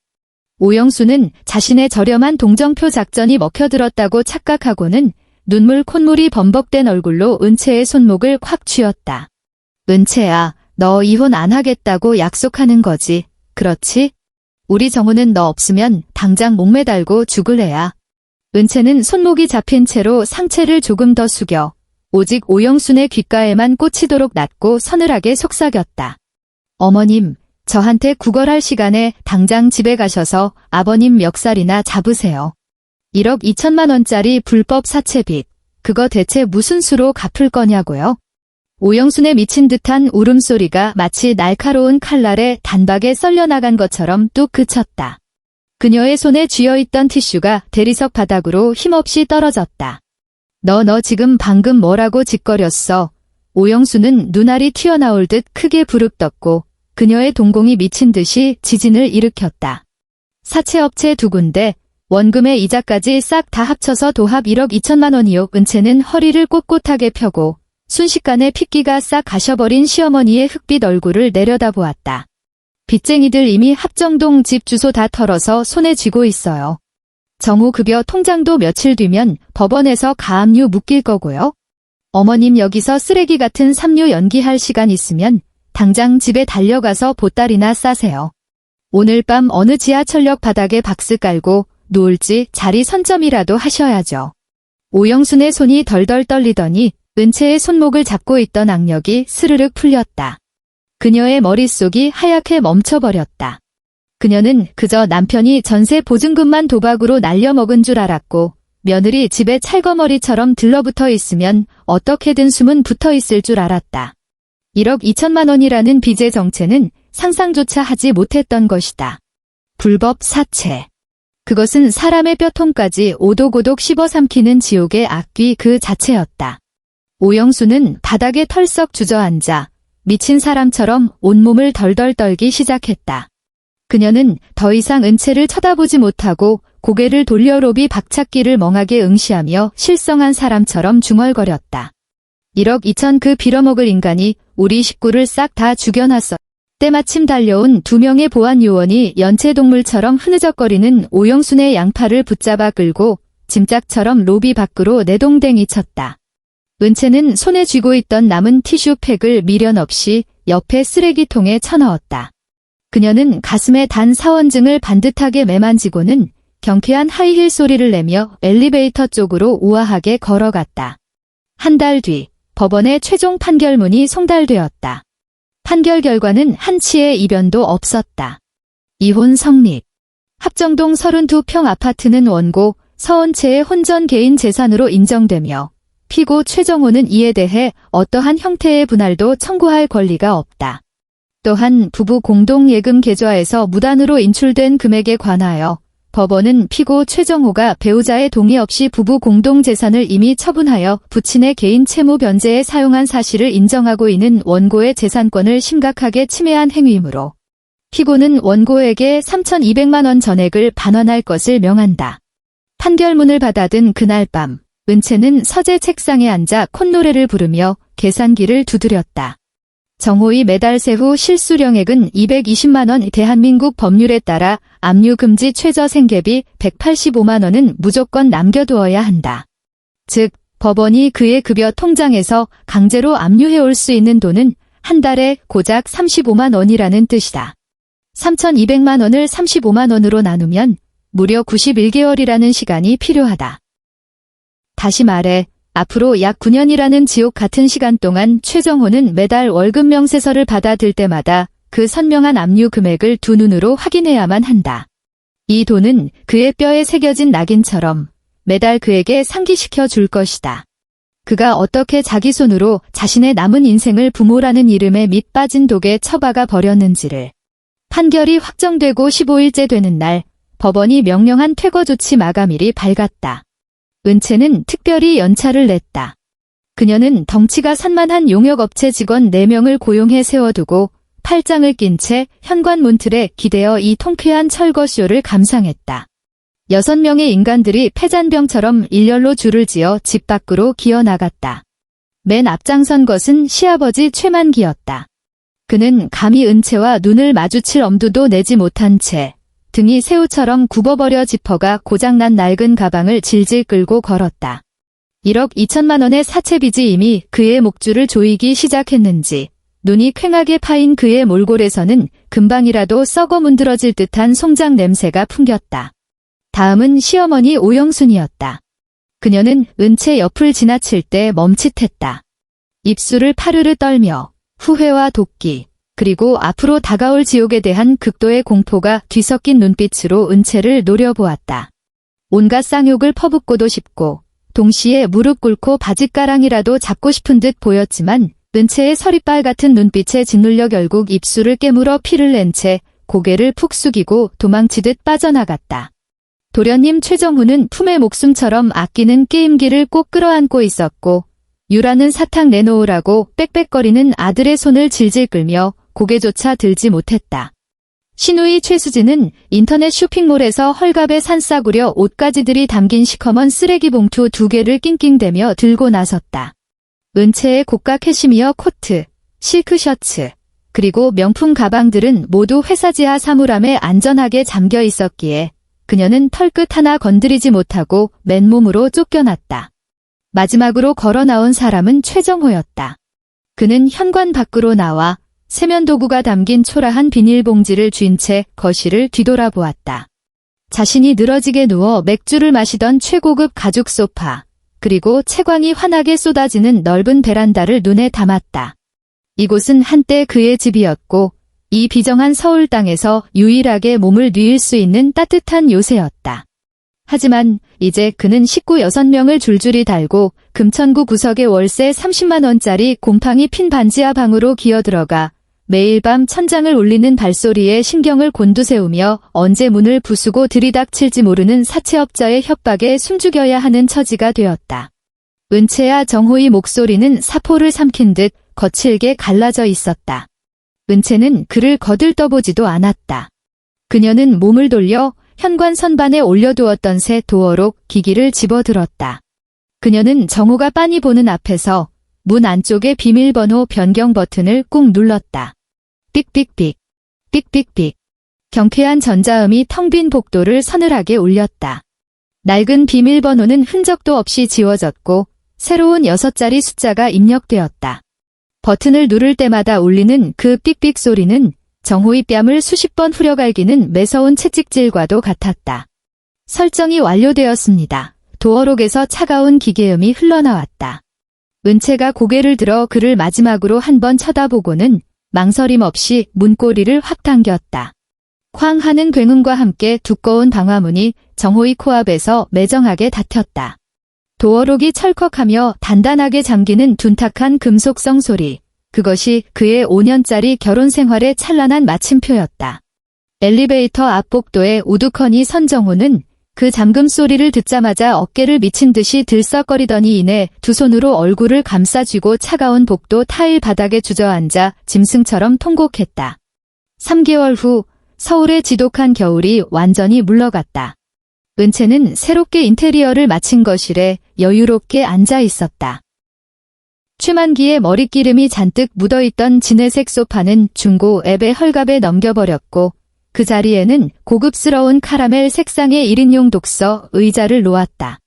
오영수는 자신의 저렴한 동정표 작전이 먹혀들었다고 착각하고는 눈물 콧물이 범벅된 얼굴로 은채의 손목을 콱 쥐었다. 은채야, 너 이혼 안 하겠다고 약속하는 거지, 그렇지? 우리 정우는 너 없으면 당장 목매달고 죽을 애야. 은채는 손목이 잡힌 채로 상체를 조금 더 숙여 오직 오영순의 귓가에만 꽂히도록 낮고 서늘하게 속삭였다. 어머님, 저한테 구걸할 시간에 당장 집에 가셔서 아버님 멱살이나 잡으세요. 1억 2천만 원짜리 불법 사채빚, 그거 대체 무슨 수로 갚을 거냐고요? 오영순의 미친 듯한 울음소리가 마치 날카로운 칼날에 단박에 썰려나간 것처럼 뚝 그쳤다. 그녀의 손에 쥐어있던 티슈가 대리석 바닥으로 힘없이 떨어졌다. 너 지금 방금 뭐라고 짓거렸어? 오영수는 눈알이 튀어나올 듯 크게 부릅떴고 그녀의 동공이 미친 듯이 지진을 일으켰다. 사채업체 2군데, 원금의 이자까지 싹 다 합쳐서 도합 1억 2천만 원이요. 은채는 허리를 꼿꼿하게 펴고 순식간에 핏기가 싹 가셔버린 시어머니의 흑빛 얼굴을 내려다보았다. 빚쟁이들 이미 합정동 집 주소 다 털어서 손에 쥐고 있어요. 정우 급여 통장도 며칠 뒤면 법원에서 가압류 묶일 거고요. 어머님 여기서 쓰레기 같은 삼류 연기할 시간 있으면 당장 집에 달려가서 보따리나 싸세요. 오늘 밤 어느 지하철역 바닥에 박스 깔고 누울지 자리 선점이라도 하셔야죠. 오영순의 손이 덜덜 떨리더니 은채의 손목을 잡고 있던 악력이 스르륵 풀렸다. 그녀의 머릿속이 하얗게 멈춰버렸다. 그녀는 그저 남편이 전세 보증금만 도박으로 날려먹은 줄 알았고 며느리 집에 찰거머리처럼 들러붙어 있으면 어떻게든 숨은 붙어 있을 줄 알았다. 1억 2천만 원이라는 빚의 정체는 상상조차 하지 못했던 것이다. 불법 사채. 그것은 사람의 뼈통까지 오독오독 씹어삼키는 지옥의 악귀 그 자체였다. 오영수는 바닥에 털썩 주저앉아 미친 사람처럼 온몸을 덜덜 떨기 시작했다. 그녀는 더 이상 은채를 쳐다보지 못하고 고개를 돌려 로비 박찾기를 멍하게 응시하며 실성한 사람처럼 중얼거렸다. 1억 2천 그 빌어먹을 인간이 우리 식구를 싹 다 죽여놨어. 때마침 달려온 2명의 보안 요원이 연체동물처럼 흐느적거리는 오영순의 양팔을 붙잡아 끌고 짐짝처럼 로비 밖으로 내동댕이 쳤다. 은채는 손에 쥐고 있던 남은 티슈팩을 미련 없이 옆에 쓰레기통에 쳐넣었다. 그녀는 가슴에 단 사원증을 반듯하게 매만지고는 경쾌한 하이힐 소리를 내며 엘리베이터 쪽으로 우아하게 걸어갔다. 한 달 뒤 법원의 최종 판결문이 송달되었다. 판결 결과는 한치의 이변도 없었다. 이혼 성립. 합정동 32평 아파트는 원고 서원채의 혼전 개인 재산으로 인정되며 피고 최정호는 이에 대해 어떠한 형태의 분할도 청구할 권리가 없다. 또한 부부 공동예금 계좌에서 무단으로 인출된 금액에 관하여 법원은 피고 최정호가 배우자의 동의 없이 부부 공동재산을 이미 처분하여 부친의 개인 채무 변제에 사용한 사실을 인정하고 있는 원고의 재산권을 심각하게 침해한 행위이므로 피고는 원고에게 3,200만 원 전액을 반환할 것을 명한다. 판결문을 받아든 그날 밤, 은채는 서재 책상에 앉아 콧노래를 부르며 계산기를 두드렸다. 정호의 매달 세후 실수령액은 220만 원, 대한민국 법률에 따라 압류 금지 최저 생계비 185만 원은 무조건 남겨두어야 한다. 즉, 법원이 그의 급여 통장에서 강제로 압류해올 수 있는 돈은 한 달에 고작 35만 원이라는 뜻이다. 3,200만 원을 35만 원으로 나누면 무려 91개월이라는 시간이 필요하다. 다시 말해 앞으로 약 9년이라는 지옥 같은 시간 동안 최정호는 매달 월급 명세서를 받아들 때마다 그 선명한 압류 금액을 두 눈으로 확인해야만 한다. 이 돈은 그의 뼈에 새겨진 낙인처럼 매달 그에게 상기시켜 줄 것이다. 그가 어떻게 자기 손으로 자신의 남은 인생을 부모라는 이름에 밑 빠진 독에 처박아 버렸는지를. 판결이 확정되고 15일째 되는 날 법원이 명령한 퇴거 조치 마감일이 밝았다. 은채는 특별히 연차를 냈다. 그녀는 덩치가 산만한 용역업체 직원 4명을 고용해 세워두고 팔짱을 낀 채 현관 문틀에 기대어 이 통쾌한 철거쇼를 감상했다. 6명의 인간들이 폐잔병처럼 일렬로 줄을 지어 집 밖으로 기어나갔다. 맨 앞장선 것은 시아버지 최만기였다. 그는 감히 은채와 눈을 마주칠 엄두도 내지 못한 채 등이 새우처럼 굽어버려 지퍼가 고장난 낡은 가방을 질질 끌고 걸었다. 1억 2천만 원의 사채빚이 이미 그의 목줄을 조이기 시작했는지 눈이 퀭하게 파인 그의 몰골에서는 금방이라도 썩어 문드러질 듯한 송장 냄새가 풍겼다. 다음은 시어머니 오영순이었다. 그녀는 은채 옆을 지나칠 때 멈칫했다. 입술을 파르르 떨며 후회와 돕기, 그리고 앞으로 다가올 지옥에 대한 극도의 공포가 뒤섞인 눈빛으로 은채를 노려보았다. 온갖 쌍욕을 퍼붓고도 싶고 동시에 무릎 꿇고 바짓가랑이라도 잡고 싶은 듯 보였지만 은채의 서리빨 같은 눈빛에 짓눌려 결국 입술을 깨물어 피를 낸 채 고개를 푹 숙이고 도망치듯 빠져나갔다. 도련님 최정훈은 품에 목숨처럼 아끼는 게임기를 꼭 끌어안고 있었고 유라는 사탕 내놓으라고 빽빽거리는 아들의 손을 질질 끌며 고개조차 들지 못했다. 신우이 최수진은 인터넷 쇼핑몰에서 헐갑에 산싸구려 옷가지들이 담긴 시커먼 쓰레기 봉투 2개를 낑낑대며 들고 나섰다. 은채의 고가 캐시미어 코트, 실크 셔츠, 그리고 명품 가방들은 모두 회사 지하 사물함에 안전하게 잠겨 있었기에 그녀는 털끝 하나 건드리지 못하고 맨몸으로 쫓겨났다. 마지막으로 걸어 나온 사람은 최정호였다. 그는 현관 밖으로 나와 세면도구가 담긴 초라한 비닐봉지를 쥔 채 거실을 뒤돌아보았다. 자신이 늘어지게 누워 맥주를 마시던 최고급 가죽 소파, 그리고 채광이 환하게 쏟아지는 넓은 베란다를 눈에 담았다. 이곳은 한때 그의 집이었고 이 비정한 서울 땅에서 유일하게 몸을 뉘을 수 있는 따뜻한 요새였다. 하지만 이제 그는 식구 6명을 줄줄이 달고 금천구 구석의 월세 30만 원짜리 곰팡이 핀 반지하 방으로 기어들어가 매일 밤 천장을 울리는 발소리에 신경을 곤두세우며 언제 문을 부수고 들이닥칠지 모르는 사채업자의 협박에 숨죽여야 하는 처지가 되었다. 은채야 정호의 목소리는 사포를 삼킨 듯 거칠게 갈라져 있었다. 은채는 그를 거들떠보지도 않았다. 그녀는 몸을 돌려 현관 선반에 올려두었던 새 도어록 기기를 집어들었다. 그녀는 정호가 빤히 보는 앞에서 문 안쪽의 비밀번호 변경 버튼을 꾹 눌렀다. 삑삑삑, 삑삑삑. 경쾌한 전자음이 텅 빈 복도를 서늘하게 울렸다. 낡은 비밀번호는 흔적도 없이 지워졌고 새로운 6자리 숫자가 입력되었다. 버튼을 누를 때마다 울리는 그 삑삑 소리는 정호의 뺨을 수십 번 후려갈기는 매서운 채찍질과도 같았다. 설정이 완료되었습니다. 도어록에서 차가운 기계음이 흘러나왔다. 은채가 고개를 들어 그를 마지막으로 한 번 쳐다보고는 망설임 없이 문고리를 확 당겼다. 쾅 하는 굉음과 함께 두꺼운 방화문이 정호의 코앞에서 매정하게 닫혔다. 도어록이 철컥하며 단단하게 잠기는 둔탁한 금속성 소리. 그것이 그의 5년짜리 결혼 생활의 찬란한 마침표였다. 엘리베이터 앞 복도에 우두커니 선 정호는 그 잠금 소리를 듣자마자 어깨를 미친 듯이 들썩거리더니 이내 두 손으로 얼굴을 감싸쥐고 차가운 복도 타일 바닥에 주저앉아 짐승처럼 통곡했다. 3개월 후 서울의 지독한 겨울이 완전히 물러갔다. 은채는 새롭게 인테리어를 마친 거실에 여유롭게 앉아 있었다. 최만기의 머릿기름이 잔뜩 묻어있던 진회색 소파는 중고 앱의 헐갑에 넘겨버렸고 그 자리에는 고급스러운 카라멜 색상의 1인용 독서 의자를 놓았다.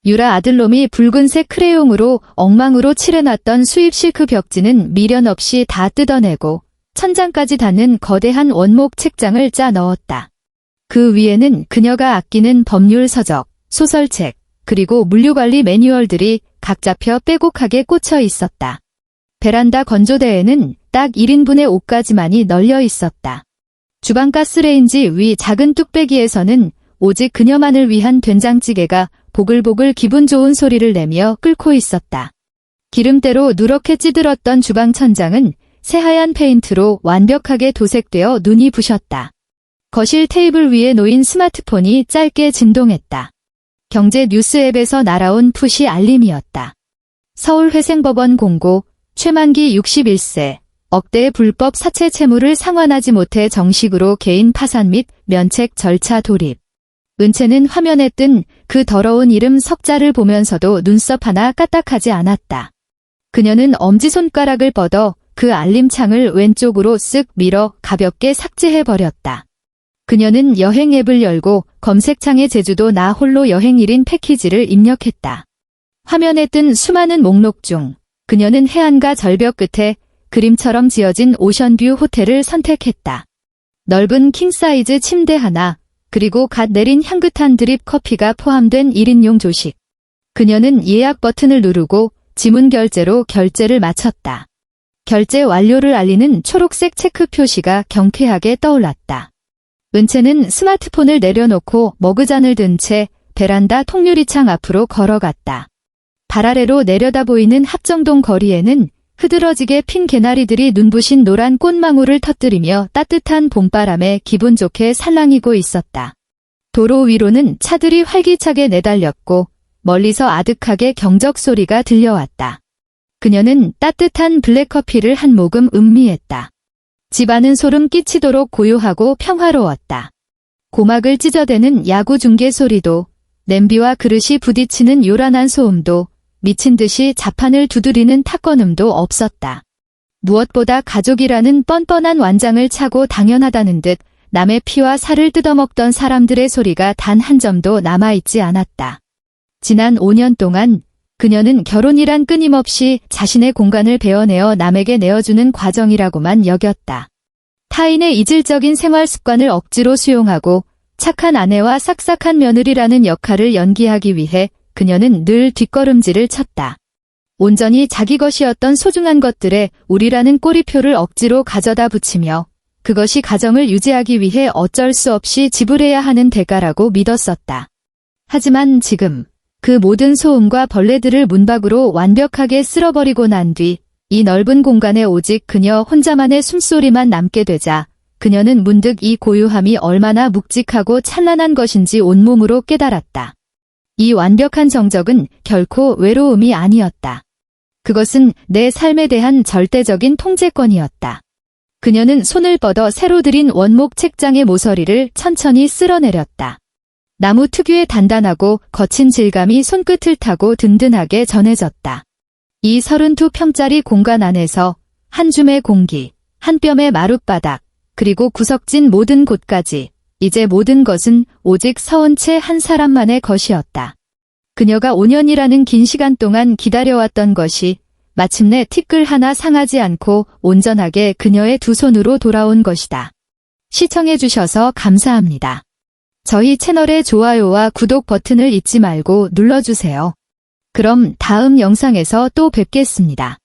유라 아들놈이 붉은색 크레용으로 엉망으로 칠해놨던 수입 실크 벽지는 미련 없이 다 뜯어내고 천장까지 닿는 거대한 원목 책장을 짜 넣었다. 그 위에는 그녀가 아끼는 법률 서적, 소설책, 그리고 물류관리 매뉴얼들이 각 잡혀 빼곡하게 꽂혀 있었다. 베란다 건조대에는 딱 1인분의 옷가지만이 널려 있었다. 주방 가스레인지 위 작은 뚝배기에서는 오직 그녀만을 위한 된장찌개가 보글보글 기분 좋은 소리를 내며 끓고 있었다. 기름때로 누렇게 찌들었던 주방 천장은 새하얀 페인트로 완벽하게 도색되어 눈이 부셨다. 거실 테이블 위에 놓인 스마트폰이 짧게 진동했다. 경제 뉴스 앱에서 날아온 푸시 알림이었다. 서울회생법원 공고, 최만기 61세, 억대의 불법 사채 채무를 상환하지 못해 정식으로 개인 파산 및 면책 절차 돌입. 은채는 화면에 뜬 그 더러운 이름 석자를 보면서도 눈썹 하나 까딱하지 않았다. 그녀는 엄지손가락을 뻗어 그 알림창을 왼쪽으로 쓱 밀어 가볍게 삭제해버렸다. 그녀는 여행 앱을 열고 검색창에 제주도 나 홀로 여행 1인 패키지를 입력했다. 화면에 뜬 수많은 목록 중 그녀는 해안가 절벽 끝에 그림처럼 지어진 오션뷰 호텔을 선택했다. 넓은 킹사이즈 침대 하나, 그리고 갓 내린 향긋한 드립 커피가 포함된 1인용 조식. 그녀는 예약 버튼을 누르고 지문 결제로 결제를 마쳤다. 결제 완료를 알리는 초록색 체크 표시가 경쾌하게 떠올랐다. 은채는 스마트폰을 내려놓고 머그잔을 든 채 베란다 통유리창 앞으로 걸어갔다. 발 아래로 내려다 보이는 합정동 거리에는 흐드러지게 핀 개나리들이 눈부신 노란 꽃망울을 터뜨리며 따뜻한 봄바람에 기분 좋게 살랑이고 있었다. 도로 위로는 차들이 활기차게 내달렸고 멀리서 아득하게 경적 소리가 들려왔다. 그녀는 따뜻한 블랙커피를 한 모금 음미했다. 집안은 소름 끼치도록 고요하고 평화로웠다. 고막을 찢어대는 야구 중계 소리도, 냄비와 그릇이 부딪히는 요란한 소음도, 미친 듯이 자판을 두드리는 탁건음도 없었다. 무엇보다 가족이라는 뻔뻔한 완장을 차고 당연하다는 듯 남의 피와 살을 뜯어먹던 사람들의 소리가 단 한 점도 남아있지 않았다. 지난 5년 동안 그녀는 결혼이란 끊임없이 자신의 공간을 베어내어 남에게 내어주는 과정이라고만 여겼다. 타인의 이질적인 생활 습관을 억지로 수용하고 착한 아내와 싹싹한 며느리라는 역할을 연기하기 위해 그녀는 늘 뒷걸음질을 쳤다. 온전히 자기 것이었던 소중한 것들에 우리라는 꼬리표를 억지로 가져다 붙이며 그것이 가정을 유지하기 위해 어쩔 수 없이 지불해야 하는 대가라고 믿었었다. 하지만 지금 그 모든 소음과 벌레들을 문 밖으로 완벽하게 쓸어버리고 난 뒤 이 넓은 공간에 오직 그녀 혼자만의 숨소리만 남게 되자 그녀는 문득 이 고요함이 얼마나 묵직하고 찬란한 것인지 온몸으로 깨달았다. 이 완벽한 정적은 결코 외로움이 아니었다. 그것은 내 삶에 대한 절대적인 통제권이었다. 그녀는 손을 뻗어 새로 들인 원목 책장의 모서리를 천천히 쓸어내렸다. 나무 특유의 단단하고 거친 질감이 손끝을 타고 든든하게 전해졌다. 이 32평짜리 공간 안에서 한 줌의 공기, 한 뼘의 마룻바닥, 그리고 구석진 모든 곳까지 이제 모든 것은 오직 서은채 한 사람만의 것이었다. 그녀가 5년이라는 긴 시간 동안 기다려왔던 것이 마침내 티끌 하나 상하지 않고 온전하게 그녀의 두 손으로 돌아온 것이다. 시청해주셔서 감사합니다. 저희 채널의 좋아요와 구독 버튼을 잊지 말고 눌러주세요. 그럼 다음 영상에서 또 뵙겠습니다.